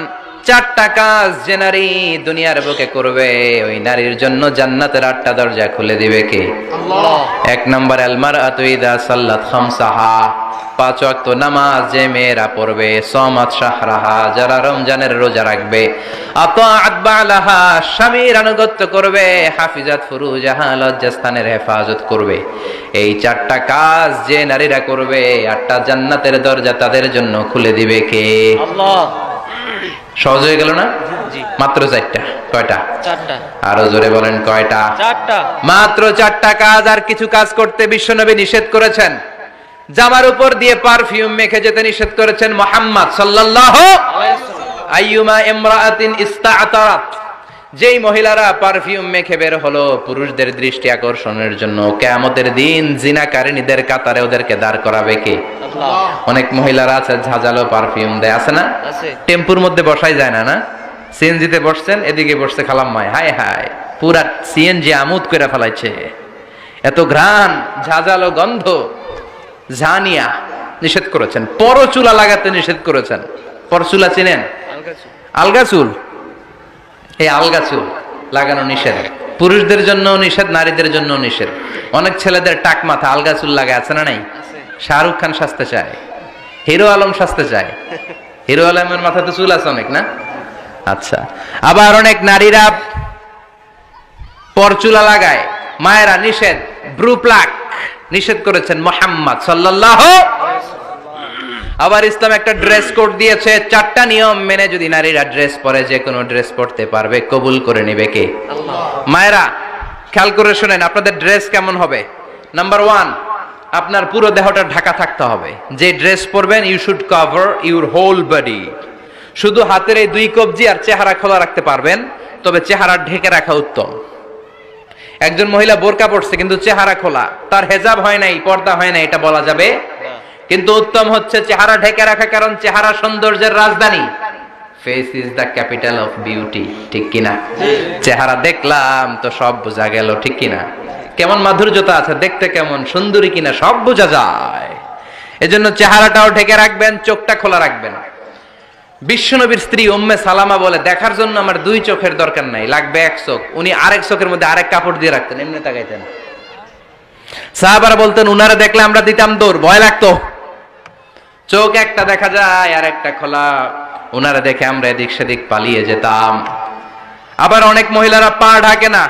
4টা কাজ যে নারী দুনিয়ার বুকে করবে ওই নারীর জন্য জান্নাতের 8টা দরজা খুলে দিবে কে? আল্লাহ। 1 নম্বর আলমারআতু ইযা সাল্লাত খামসাহা, 5 ওয়াক্ত নামাজ যে মেয়েরা পড়বে, সামাত শাহরাহা, যারা রমজানের রোজা রাখবে, আতাআত বালাহা, স্বামীর আনুগত্য করবে, হাফিজাত ফুরুজাহা, লজ্জাস্থানের হেফাজত করবে। এই 4টা কাজ যে নারীরা করবে 8টা জান্নাতের দরজা তাদের জন্য খুলে দিবে কে? আল্লাহ। সহজ হয়ে গেল না? জি। মাত্র 4টা। কয়টা? 4টা। আরো জোরে বলেন কয়টা? 4টা। মাত্র 4টা কাজ। আর কিছু কাজ করতে বিশ্বনবী নিষেধ করেছেন। জামার উপর দিয়ে পারফিউম মেখে যেতে নিষেধ করেছেন মুহাম্মদ সাল্লাল্লাহু আলাইহি ওয়াসাল্লাম। আইয়ুমা ইমরাআতিন ইস্তাআতারাত, যেই মহিলারা পারফিউম মেখে বের হলো পুরুষদের দৃষ্টি আকর্ষণের জন্য, কিয়ামতের দিন জিনাকারিনীদের কাতারে ওদেরকে দাঁড় করাবে কে? অনেক মহিলারা আছে ঝাঁঝালো পারফিউম দেয়, আছে না? টেম্পুর মধ্যে বসাই যায় না, না সিএনজিতে বসছেন, এদিকে বসছে খালাম্মায়, হায় হায় পুরা সিএনজি আমোদ করে ফেলাইছে, এত ঘ্রাণ, ঝাঁঝালো গন্ধ। জানিয়া নিষেধ করেছেন, পরচুলা লাগাতে নিষেধ করেছেন। পরচুলা চিনেন? আলগা চুল, এই আলগা চুল লাগানো নিষেধ, পুরুষদের জন্য নিষেধ, নারীদের জন্য নিষেধ। অনেক ছেলেদের টাক মাথা আলগা চুল লাগে, আছে না নাই? শাহরুখ খান সাজতে চায়, হিরো আলম সাজতে চায়, হিরো আলমের মাথাতে চুল আছে অনেক, না? আচ্ছা, আবার অনেক নারীরা পরচুলা লাগায়। মায়েরা নিষেধ, ব্রু প্লাক নিষেধ করেছেন মুহাম্মদ সাল্লাল্লাহু। আবার ইসলাম একটা ড্রেস কোড দিয়েছে, 4টা নিয়ম মেনে যদি নারীরা ড্রেস পরে যে কোনো ড্রেস পরতে পারবে, কবুল করে নেবে কে? আল্লাহ। মায়েরা খেয়াল করে শুনেন, আপনাদের ড্রেস কেমন হবে? নাম্বার 1, আপনার পুরো দেহটা ঢাকা থাকতে হবে। যে ড্রেস পরবেন you should cover your whole body. শুধু হাতের এই 2 কবজি আর চেহারা খোলা রাখতে পারবেন, তবে চেহারা ঢেকে রাখা উত্তম। একজন মহিলা বোরকা পরছে কিন্তু চেহারা খোলা, তার হেজাব হয় নাই, পর্দা হয় নাই, এটা বলা যাবে? কিন্তু উত্তম হচ্ছে চেহারা ঢেকে রাখা, কারণ চেহারা সৌন্দর্যের রাজধানী। Face is the capital of beauty, ঠিক কিনা? চেহারা দেখলাম তো সব বোঝা গেল, ঠিক কিনা? কেমন মাধুর্যতা আছে, দেখতে কেমন সুন্দরী কিনা সব বোঝা যায়। এজন্য চেহারাটাও ঢেকে রাখবেন, চোখটা খোলা রাখবেন। বিশ্বনবীর স্ত্রী উম্মে সালামা বলে, দেখার জন্য আমার 2 চোখের দরকার নাই, লাগবে 1 চোখ। উনি আরেক চোখের মধ্যে আরেক কাপড় দিয়ে রাখতেন, এমনি তাকাইতেন। সাহাবারা বলতেন উনারে দেখলে আমরা দিতাম দৌড়, ভয় লাগতো। চোখ একটা দেখা যায় আর একটা খোলা, উনারা দেখে আমরা এদিক সেদিক পালিয়ে যেতাম। আবার অনেক মহিলারা পা ঢাকে না,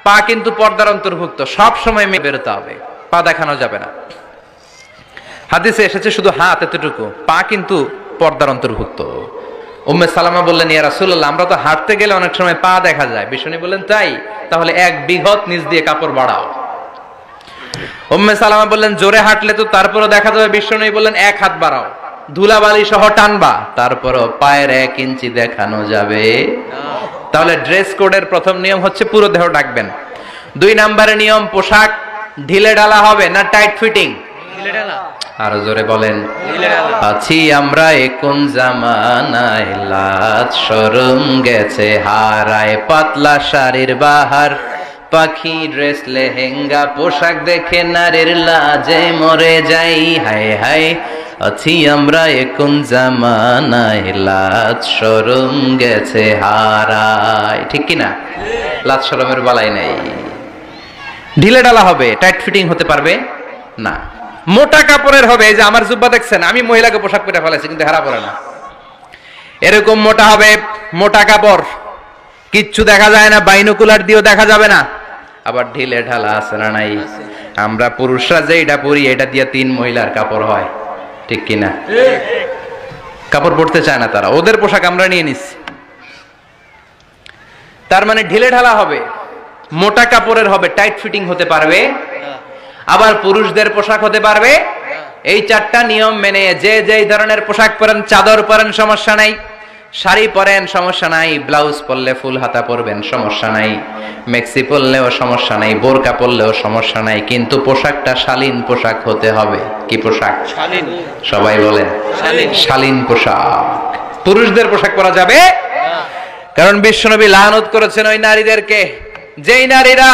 পা কিন্তু পর্দার অন্তর্ভুক্ত, সব সময় মেয়ে বেরোতে হবে, পা দেখানো যাবে না। হাদিসে এসেছে শুধু হাত এতটুকু, পা কিন্তু পর্দার অন্তর্ভুক্ত। উম্মে সালামা বললেন, ইয়া রাসূলুল্লাহ, আমরা তো হাঁটতে গেলে অনেক সময় পা দেখা যায়। বিষ্ণু বললেন, তাই? তাহলে 1 বিঘত নিচ দিয়ে কাপড় বাড়াও। উম্মে সালামা বললেন, জোরে হাঁটলে তো তারপরও দেখা যাবে। বিষ্ণু বললেন, 1 হাত বাড়াও, ধুলাবালি সহ টানবা, তারপরও পায়ের 1 ইঞ্চি দেখানো যাবে। তাহলে ড্রেস কোডের প্রথম নিয়ম হচ্ছে পুরো দেহ ঢাকবেন। 2 নম্বরের নিয়ম, পোশাক ঢিলে ঢালা হবে না টাইট ফিটিং? ঢিলে ঢালা। আরো জোরে বলেন। আছি আমরা কোন জামানায়, লাজ শরম গেছে হারায়, পাতলা শাড়ির বাহার, পাখি ড্রেস লেহেঙ্গা, পোশাক দেখে নারীর লাজে মরে যাই, হায় হায়। আছি আমরা কোন জামানায়, লাজ শরম গেছে হারায়, ঠিক কিনা? লাজ শরমের বালাই নাই। ঢিলে ঢালা হবে, টাইট ফিটিং হতে পারবে না। মোটা কাপড়ের হবে, এই যে আমার জুব্বা দেখছেন, আমি মহিলাকে পোশাক পরে ফেলেছি কিন্তু হেরা পরে না, এরকম মোটা হবে। মোটা কাপড়, কিচ্ছু দেখা যায় না, বাইনোকুলার দিয়েও দেখা যাবে না। আবার ঢিলে ঢালা আছে না নাই? আমরা পুরুষরা যে এটা পরি, এটা দিয়ে 3 মহিলার কাপড় হয়, ঠিক কিনা? কাপড় পরতে চায় না তারা, ওদের পোশাক আমরা নিয়ে নিচ্ছি। তার মানে ঢিলে ঢালা হবে, মোটা কাপড়ের হবে, টাইট ফিটিং হতে পারবে। আবার পুরুষদের পোশাক হতে পারবে। এই 4টা নিয়ম মেনে যে যেই ধরনের পোশাক পরেন, চাদর পরেন সমস্যা নাই, শাড়ি পরেন সমস্যা নাই, ব্লাউজ পরলে ফুল হাতা পরবেন সমস্যা নাই, মেক্সি পরলেও সমস্যা নাই, বোরকা পরলেও সমস্যা নাই, কিন্তু পোশাকটা শালীন পোশাক হতে হবে। কি পোশাক? শালীন। সবাই বলেন শালীন পোশাক। পুরুষদের পোশাক পরা যাবে, কারণ বিশ্বনবী লানত করেছেন ওই নারীদেরকে যেই নারীরা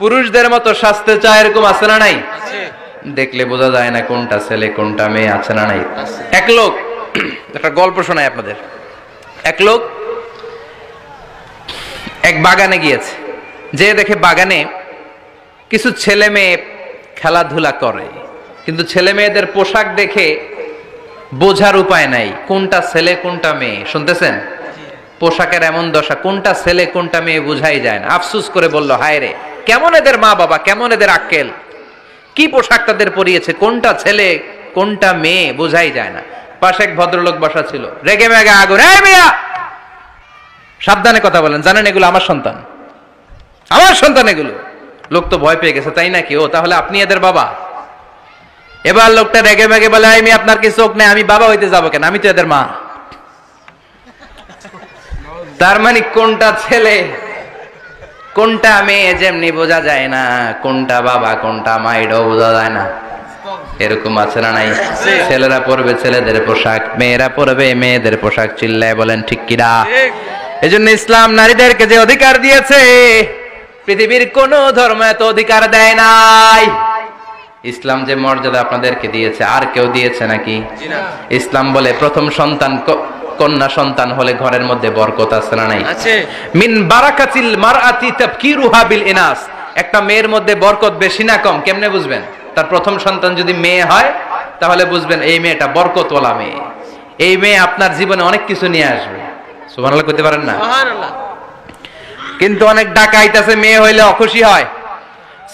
পুরুষদের মতো সাজতে চায়। এরকম আছে না নাই? দেখলে বোঝা যায় না কোনটা ছেলে কোনটা মেয়ে, আছে না নাই? এক লোক, একটা গল্প শোনাই আপনাদের। এক লোক এক বাগানে গিয়েছে, যে দেখে বাগানে কিছু ছেলে মেয়ে খেলাধুলা করে, কিন্তু ছেলে মেয়েদের পোশাক দেখে বোঝার উপায় নাই কোনটা ছেলে কোনটা মেয়ে। শুনতেছেন? পোশাকের এমন দশা, কোনটা ছেলে কোনটা মেয়ে বোঝাই যায় না। আফসুস করে বলল, হায় রে, কেমন এদের মা বাবা, কেমন এদের আক্কেল, কি পোশাক তাদের পরিয়েছে, কোনটা ছেলে কোনটা মেয়ে বোঝাই যায় না। পাশে এক ভদ্রলোক বসা ছিল, রেগে মেগে আগুন, এই মিয়া সাবধানে কথা বলেন, জানেন এগুলো আমার সন্তান, আমার সন্তান এগুলো। লোক তো ভয় পেয়ে গেছে, তাই নাকি? ও তাহলে আপনি এদের বাবা? এবার লোকটা রেগে মেগে বলে, আমি আপনার কি চোখ নেই, আমি বাবা হইতে যাবো কেন, আমি তো এদের মা। তার মানে কোনটা ছেলে কোনটা মেয়ে যেমনি বোঝা যায় না, কোনটা বাবা কোনটা মা এটাও বোঝা যায় না। এরকম আছে না নাই? ছেলেরা পরবে ছেলেদের পোশাক, মেয়েরা পরবে মেয়েদের পোশাক। চিল্লায় বলেন ঠিক কিনা? এজন্য ইসলাম নারীদেরকে যে অধিকার দিয়েছে, পৃথিবীর কোন ধর্ম এত অধিকার দেয় নাই। ইসলাম যে মর্যাদা আপনাদেরকে দিয়েছে আর কেউ দিয়েছে নাকি? ইসলাম বলে প্রথম সন্তান কন্যা সন্তান হলে ঘরের মধ্যে বরকত আছে না নাই? মিন বারাকাতিল মারআতি তাবকিরুহা বিল ইনাস। একটা মেয়ের মধ্যে বরকত বেশি না কম কেমনে বুঝবেন? তার প্রথম সন্তান যদি মেয়ে হয় তাহলে বুঝবেন এই মেয়েটা বরকতওয়ালা মেয়ে। এই মেয়ে আপনার জীবনে অনেক কিছু নিয়ে আসবে। সুবহানাল্লাহ কইতে পারেন না? সুবহানাল্লাহ। কিন্তু অনেক ডাকাইত আছে, মেয়ে হইলে অখুশি হয়,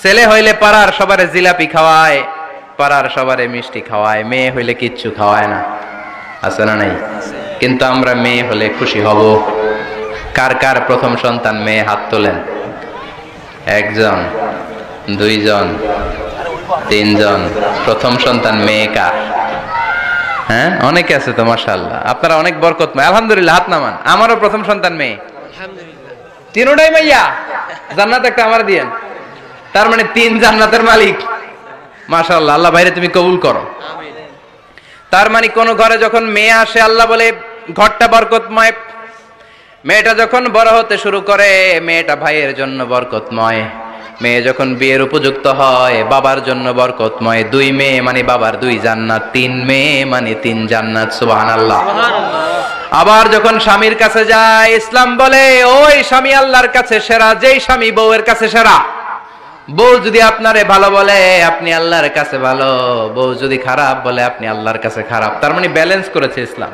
ছেলে হইলে পাড়ার সবারে জিলাপি খাওয়ায়, পাড়ার সবারে মিষ্টি খাওয়ায়, মেয়ে হইলে কিচ্ছু খাওয়ায় না। আছে না নাই? কিন্তু আমরা মেয়ে হলে খুশি হব। কার কার প্রথম সন্তান মেয়ে? হাত তোলেন। একজন, দুইজন, তিনজন। প্রথম সন্তান মেয়ে কার? হ্যাঁ, অনেকে আছে তো মাশাআল্লাহ। আপনারা অনেক বরকতময়, আলহামদুলিল্লাহ। হাত নামান। আমারও প্রথম সন্তান মেয়ে। তিনটাই মাইয়া। জান্নাত একটা আমার দিয়েন। তার মানে 3 জান্নাতের মালিক। মাশাআল্লাহ। আল্লাহ বাইরে তুমি কবুল করো। তার মানে কোন ঘরে যখন মেয়ে আসে আল্লাহ বলে ঘরটা বরকতময়। মেয়েটা যখন বড় হতে শুরু করে মেয়েটা ভাইয়ের জন্য বরকতময়। মেয়ে যখন বিয়ের উপযুক্ত হয় বাবার জন্য বরকতময়। 2 মেয়ে মানে বাবার 2 জান্নাত, 3 মেয়ে মানে 3 জান্নাত। সুবহানাল্লাহ। আবার যখন স্বামীর কাছে যায় ইসলাম বলে ওই স্বামী আল্লাহর কাছে সেরা, যেই স্বামী বউয়ের কাছে সেরা। বউ যদি আপনারে ভালো বলে আপনি আল্লাহর কাছে ভালো, বউ যদি খারাপ বলে আপনি আল্লাহর কাছে খারাপ। তার মানে ব্যালেন্স করেছে ইসলাম।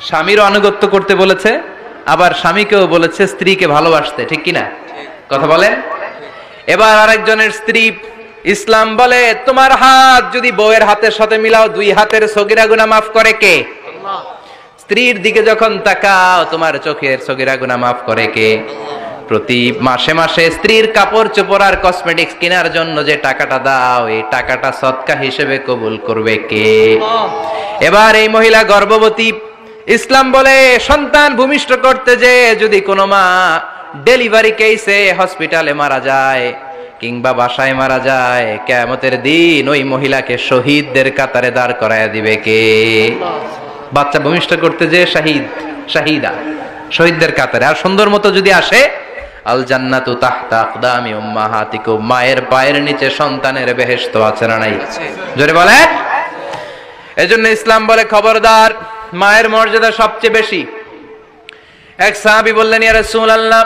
স্বামীরও আনুগত্য করতে বলেছে, আবার স্বামীকেও বলেছে স্ত্রীকে ভালোবাসতে। ঠিক কিনা কথা বলেন? এবার আরেকজনের স্ত্রী, ইসলাম বলে তোমার হাত যদি বউয়ের হাতের সাথে মিলাও 2 হাতের সগীরা গুনাহ মাফ করে কে? আল্লাহ। স্ত্রীর দিকে যখন তাকাও তোমার চোখের সগীরা গুনাহ মাফ করে কে? প্রতি মাসে মাসে স্ত্রীর কাপড় চোপড় আর কসমেটিক্স কেনার জন্য যে টাকাটা দাও এই টাকাটা সদকা হিসেবে কবুল করবে কে? এবার এই মহিলা গর্ভবতী, ইসলাম বলে সন্তান ভূমিষ্ঠ করতে যে যদি কোনো মা ডেলিভারি কেসে হসপিটালে মারা যায় কিংবা বাসায় মারা যায়, কিয়ামতের দিন ওই মহিলাকে শহীদদের কাতারে দাঁড় করায় দিবে কে? বাচ্চা ভূমিষ্ঠ করতে যে শাহিদা, শহীদদের কাতারে। আর সুন্দর মতো যদি আসে আল জান্নাতু তাহতা আকদামি উম্মাহাতিকুম, মায়ের পায়ের নিচে সন্তানের বেহেশত আছে না নাই? জোরে বলেন। এজন্য ইসলাম বলে খবরদার, মায়ের মর্যাদা সবচেয়ে বেশি। এক সাহাবী বললেন ইয়া রাসূলুল্লাহ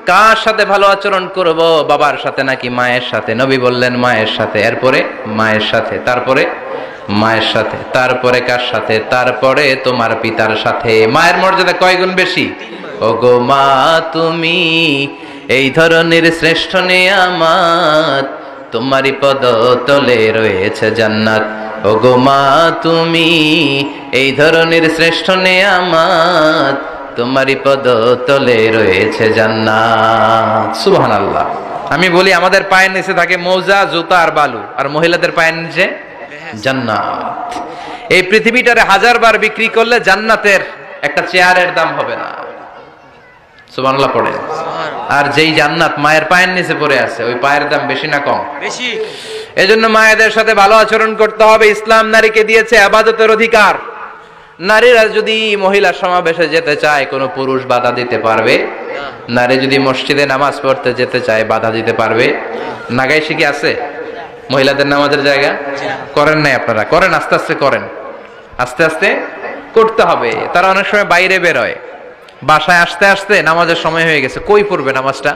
কার সাথে ভালো আচরণ করব, বাবার সাথে নাকি মায়ের সাথে? নবী বললেন মায়ের সাথে। এরপরে মায়ের সাথে, তারপরে মায়ের সাথে, তারপরে কার সাথে? তারপরে তোমার পিতার সাথে। মায়ের মর্যাদা কয় গুণ বেশি? ওগো মা তুমি এই ধরনের শ্রেষ্ঠ নিয়ামত, তোমারই পদতলে রয়েছে জান্নাত। ওগো মা তুমি এই ধরনের শ্রেষ্ঠ নিয়ামত, তোমারই পদতলে রয়েছে জান্নাত। সুবহানাল্লাহ। আমি বলি আমাদের পায়ের নিচে থাকে মৌজা, জুতা আর বালু, আর মহিলাদের পায়ের নিচে জান্নাত। এই পৃথিবীটারে 1000 বার বিক্রি করলে জান্নাতের একটা চেয়ারের দাম হবে না। সুবহানাল্লাহ পড়ে। আর যেই জান্নাত মায়ের পায়ের নিচে পড়ে আছে ওই পায়ের দাম বেশি না কম? বেশি। এজন্য মায়েদের সাথে ভালো আচরণ করতে হবে। ইসলাম নারীকে দিয়েছে ইবাদতের অধিকার। নারীরা যদি মহিলা সমাবেশে যেতে চায় কোনো পুরুষ বাধা দিতে পারবে? নারী যদি মসজিদে নামাজ পড়তে যেতে চায় বাধা দিতে পারবে? নাগাইশি কি আছে মহিলাদের নামাজের জায়গা? করেন নাই আপনারা? করেন, আস্তে আস্তে করেন, আস্তে আস্তে করতে হবে। তারা অনেক সময় বাইরে বেরোয়, বাসায় আসতে আসতে নামাজের সময় হয়ে গেছে, কই পড়বে নামাজটা?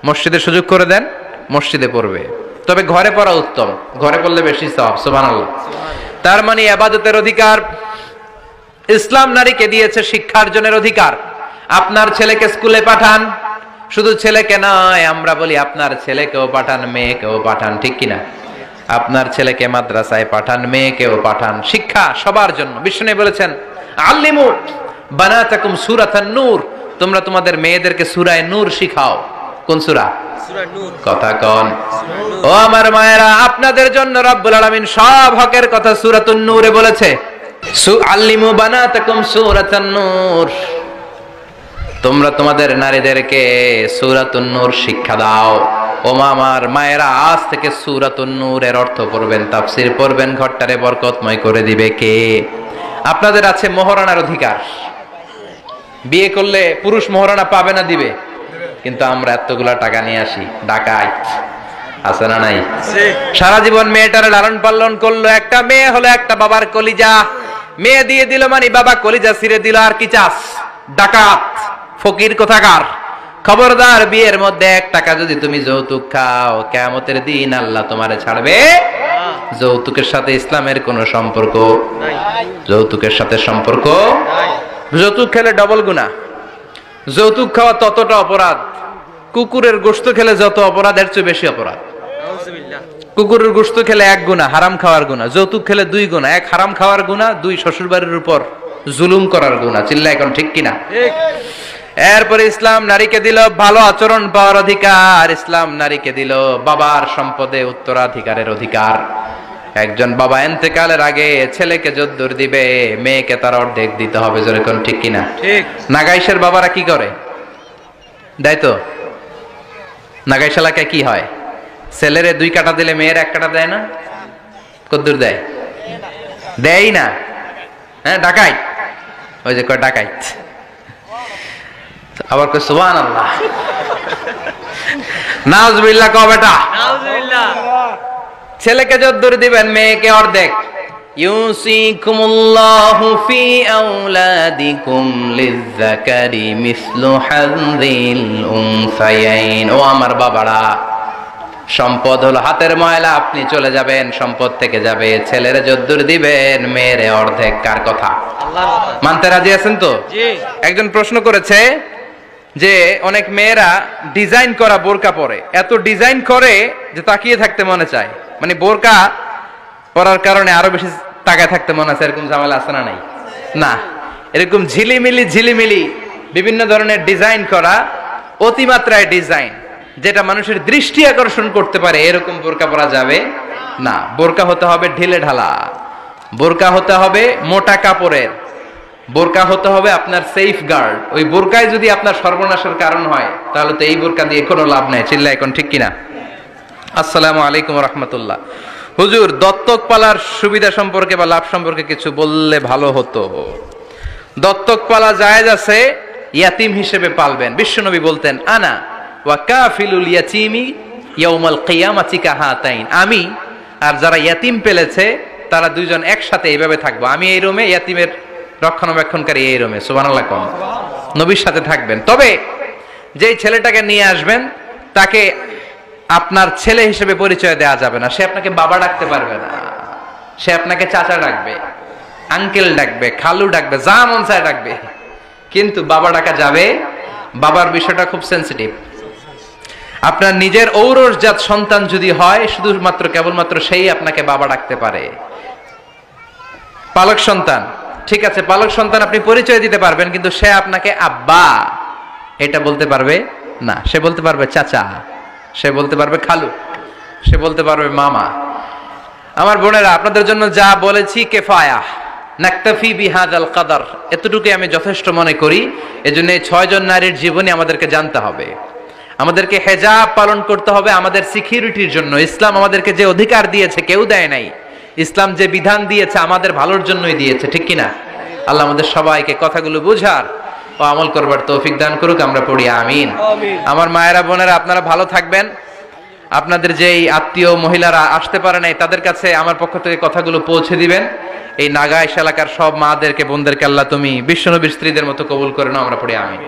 মসজিদে সুযোগ করে দেন, মসজিদে পড়বে। তবে ঘরে পড়া উত্তম, ঘরে পড়লে বেশি সওয়াব। সুবহানাল্লাহ। তার মানে ইবাদতের অধিকার ইসলাম নারীকে দিয়েছে, শিক্ষার্জনের অধিকার। আপনার ছেলেকে স্কুলে পাঠান, শুধু ছেলেকে নয়, আমরা বলি আপনার ছেলেকেও পাঠান, মেয়েকেও পাঠান। ঠিক কিনা? আপনার ছেলেকে মাদ্রাসায় পাঠান, মেয়েকেও পাঠান। শিক্ষা সবার জন্য। বিষ্ণু বলেছেন আল্লিমু বানাতাকুম সূরাতান নূর, তোমরা তোমাদের মেয়েদেরকে সূরা নূর শিখাও। কোন সূরা? সূরা নূর। কথা কোন? ও আমার মায়েরা, আপনাদের জন্য রব্বুল আলামিন সব হকের কথা সূরাতুন নূরে বলেছে। আল্লিমু বানাতাকুম সূরাতান নূর, তোমরা তোমাদের নারীদেরকে সূরাতুন নূর শিক্ষা দাও। ও আমার মায়েরা, আজ থেকে সূরাতুন নূরের অর্থ পড়বেন, তাফসীর পড়বেন, ঘরটারে বরকতময় করে দিবে কে? আপনাদের আছে মোহরানার অধিকার। বিয়ে করলে পুরুষ মোহরানা পাবে না, দিবে। কিন্তু আমরা এতগুলা টাকা নিয়ে আসি, ডাকাইত আছে না নাই? সারা জীবন মেয়েটারে লালন পালন করলো, একটা মেয়ে হলো একটা বাবার কলিজা, মেয়ে দিয়ে দিল মানে বাবা কলিজা ছিঁড়ে দিল, আর কি চাস? ডাকাত, ফকির কোথাকার। খবরদার, বিয়ের মধ্যে 1 টাকা যদি তুমি যৌতুক খাও, কিয়ামতের দিন আল্লাহ তোমারে ছাড়বে। যৌতুকের সাথে ইসলামের কোনো সম্পর্ক নাই। যৌতুকের সাথে সম্পর্ক নাই। যৌতুক খেলে ডবল গুনাহ। যৌতুক খাওয়া ততটা অপরাধ, কুকুরের গোশত খেলে যত অপরাধ, এর চেয়ে বেশি অপরাধ। কুকুরের গোশত খেলে 1 গুনাহ, হারাম খাওয়ার গুনাহ। যৌতুক খেলে 2 গুনাহ, 1 হারাম খাওয়ার গুনাহ, 2 শ্বশুর বাড়ির উপর জুলুম করার গুনাহ। চিল্লা এখন ঠিক কিনা? ঠিক। এরপরে ইসলাম নারীকে দিল ভালো আচরণ পাওয়ার অধিকার। ইসলাম নারীকে দিল বাবার সম্পদে উত্তরাধিকারের অধিকার। একজন বাবা ইন্তেকালের আগে ছেলেকে যদ্দুর দিবে, মেয়েকে তার অর্ধেক দিতে হবে। যেরকম ঠিক কিনা? ঠিক। নাগাইশের বাবারা কি করে? দেয় তো। নাগাইশ এলাকায় কি হয়? ছেলেরে 2 কাটা দিলে মেয়ের 1 কাটা দেয় না? কদ্দুর দেয়? দেয় না। হ্যাঁ, ডাকাইত। ওই যে কয় ডাকাইত, আবার কয় সুবহানাল্লাহ, নাউজুবিল্লাহ। কও বেটা, নাউজুবিল্লাহ। ছেলেকে যদ্দুর দিবেন, মেয়েকে অর্ধেক। ইউসিকুমুল্লাহু ফি আওলাদিকুম লিযযাকারি মিসলু হাযযিল উনসায়াইন। ও আমার বাবারা, সম্পদ হলো হাতের ময়লা, আপনি চলে যাবেন, সম্পদ থেকে যাবে। ছেলেরে যদ্দুর দিবেন, মেয়েরে অর্ধেক। কার কথা? আল্লাহর কথা। মানতে রাজি আছেন তো? জি। একজন প্রশ্ন করেছে যে অনেক মেয়েরা ডিজাইন করা বোরকা পরে, এত ডিজাইন করে যে তাকিয়ে থাকতে মনে চায়, মানে বোরকা পরার কারণে আরো বেশি তাকায় থাকতে মনে আছে। এরকম ঝামেলা আছে না নাই? না, এরকম ঝিলিমিলি বিভিন্ন ধরনের ডিজাইন করা, অতিমাত্রায় ডিজাইন, যেটা মানুষের দৃষ্টি আকর্ষণ করতে পারে, এরকম বোরকা পরা যাবে না। বোরকা হতে হবে ঢিলে ঢালা, বোরকা হতে হবে মোটা কাপড়ের, বোরকা হতে হবে আপনার সেফ গার্ড। ওই বোরকায় যদি আপনার সর্বনাশের কারণ হয়, তাহলে তো এই বোরকা দিয়ে কোনো লাভ নাই। চিল্লা এখন ঠিক কিনা? আসসালামু আলাইকুম রাহমাতুল্লাহ। হুজুর, দত্তক পালার সুবিধা সম্পর্কে বা লাভ সম্পর্কে কিছু বললে ভালো হতো। দত্তক পালা জায়েজ আছে, ইয়াতিম হিসেবে পালবেন। বিশ্বনবী বলতেন, আনা ওয়া কাফিলুল ইয়াতীমি ইয়াউমাল কিয়ামাতি কাহাতাইন। আমি আর যারা ইয়াতিম পেলেছে তারা 2 জন একসাথে এইভাবে থাকবো। আমি এই রুমে, ইয়াতিমের রক্ষণাবেক্ষণকারী এই রুমে। সুবহানাল্লাহ। কোন নবীর সাথে থাকবেন। তবে যেই ছেলেটাকে নিয়ে আসবেন, তাকে আপনার ছেলে হিসেবে পরিচয় দেওয়া যাবে না। সে আপনাকে বাবা ডাকতে পারবে না, সে আপনাকে চাচা ডাকবে, আঙ্কেল ডাকবে, খালু ডাকবে, যা মন চায় ডাকবে, কিন্তু বাবা ডাকা যাবে। বাবার বিষয়টা খুব সেন্সিটিভ। আপনার নিজের ঔরসজাত সন্তান যদি হয়, শুধুমাত্র কেবলমাত্র সেই আপনাকে বাবা ডাকতে পারে। পালক সন্তান, ঠিক আছে, পালক সন্তান আপনি পরিচয় দিতে পারবেন, কিন্তু সে আপনাকে আব্বা এটা বলতে পারবে না। সে বলতে পারবে চাচা, সে বলতে পারবে খালু, সে বলতে পারবে মামা। আমার বোনেরা, আপনাদের জন্য যা বলেছি কিফায়া, নাকতাফি বিহাদাল কাদার, এতটুকুই আমি যথেষ্ট মনে করি। এজন্য 6 জন নারীর জীবনী আমাদেরকে জানতে হবে, আমাদেরকে হেজাব পালন করতে হবে আমাদের সিকিউরিটির জন্য। ইসলাম আমাদেরকে যে অধিকার দিয়েছে কেউ দেয় নাই। ইসলাম যে বিধান দিয়েছে আমাদের ভালোর জন্যই দিয়েছে, ঠিক কিনা? আল্লাহ আমাদের সবাইকে কথাগুলো বুঝার ও আমল করবার তৌফিক দান করুক। আমরা পড়ি আমিন। আমার মায়েরা, বোনেরা, আপনারা ভালো থাকবেন। আপনাদের যেই আত্মীয় মহিলারা আসতে পারে নাই, তাদের কাছে আমার পক্ষ থেকে কথাগুলো পৌঁছে দিবেন। এই নাগাইশ এলাকার সব মাদেরকে, বোনদেরকে আল্লাহ তুমি বিশ্বনবীর স্ত্রীদের মতো কবুল করে নাও। আমরা পড়ি আমিন।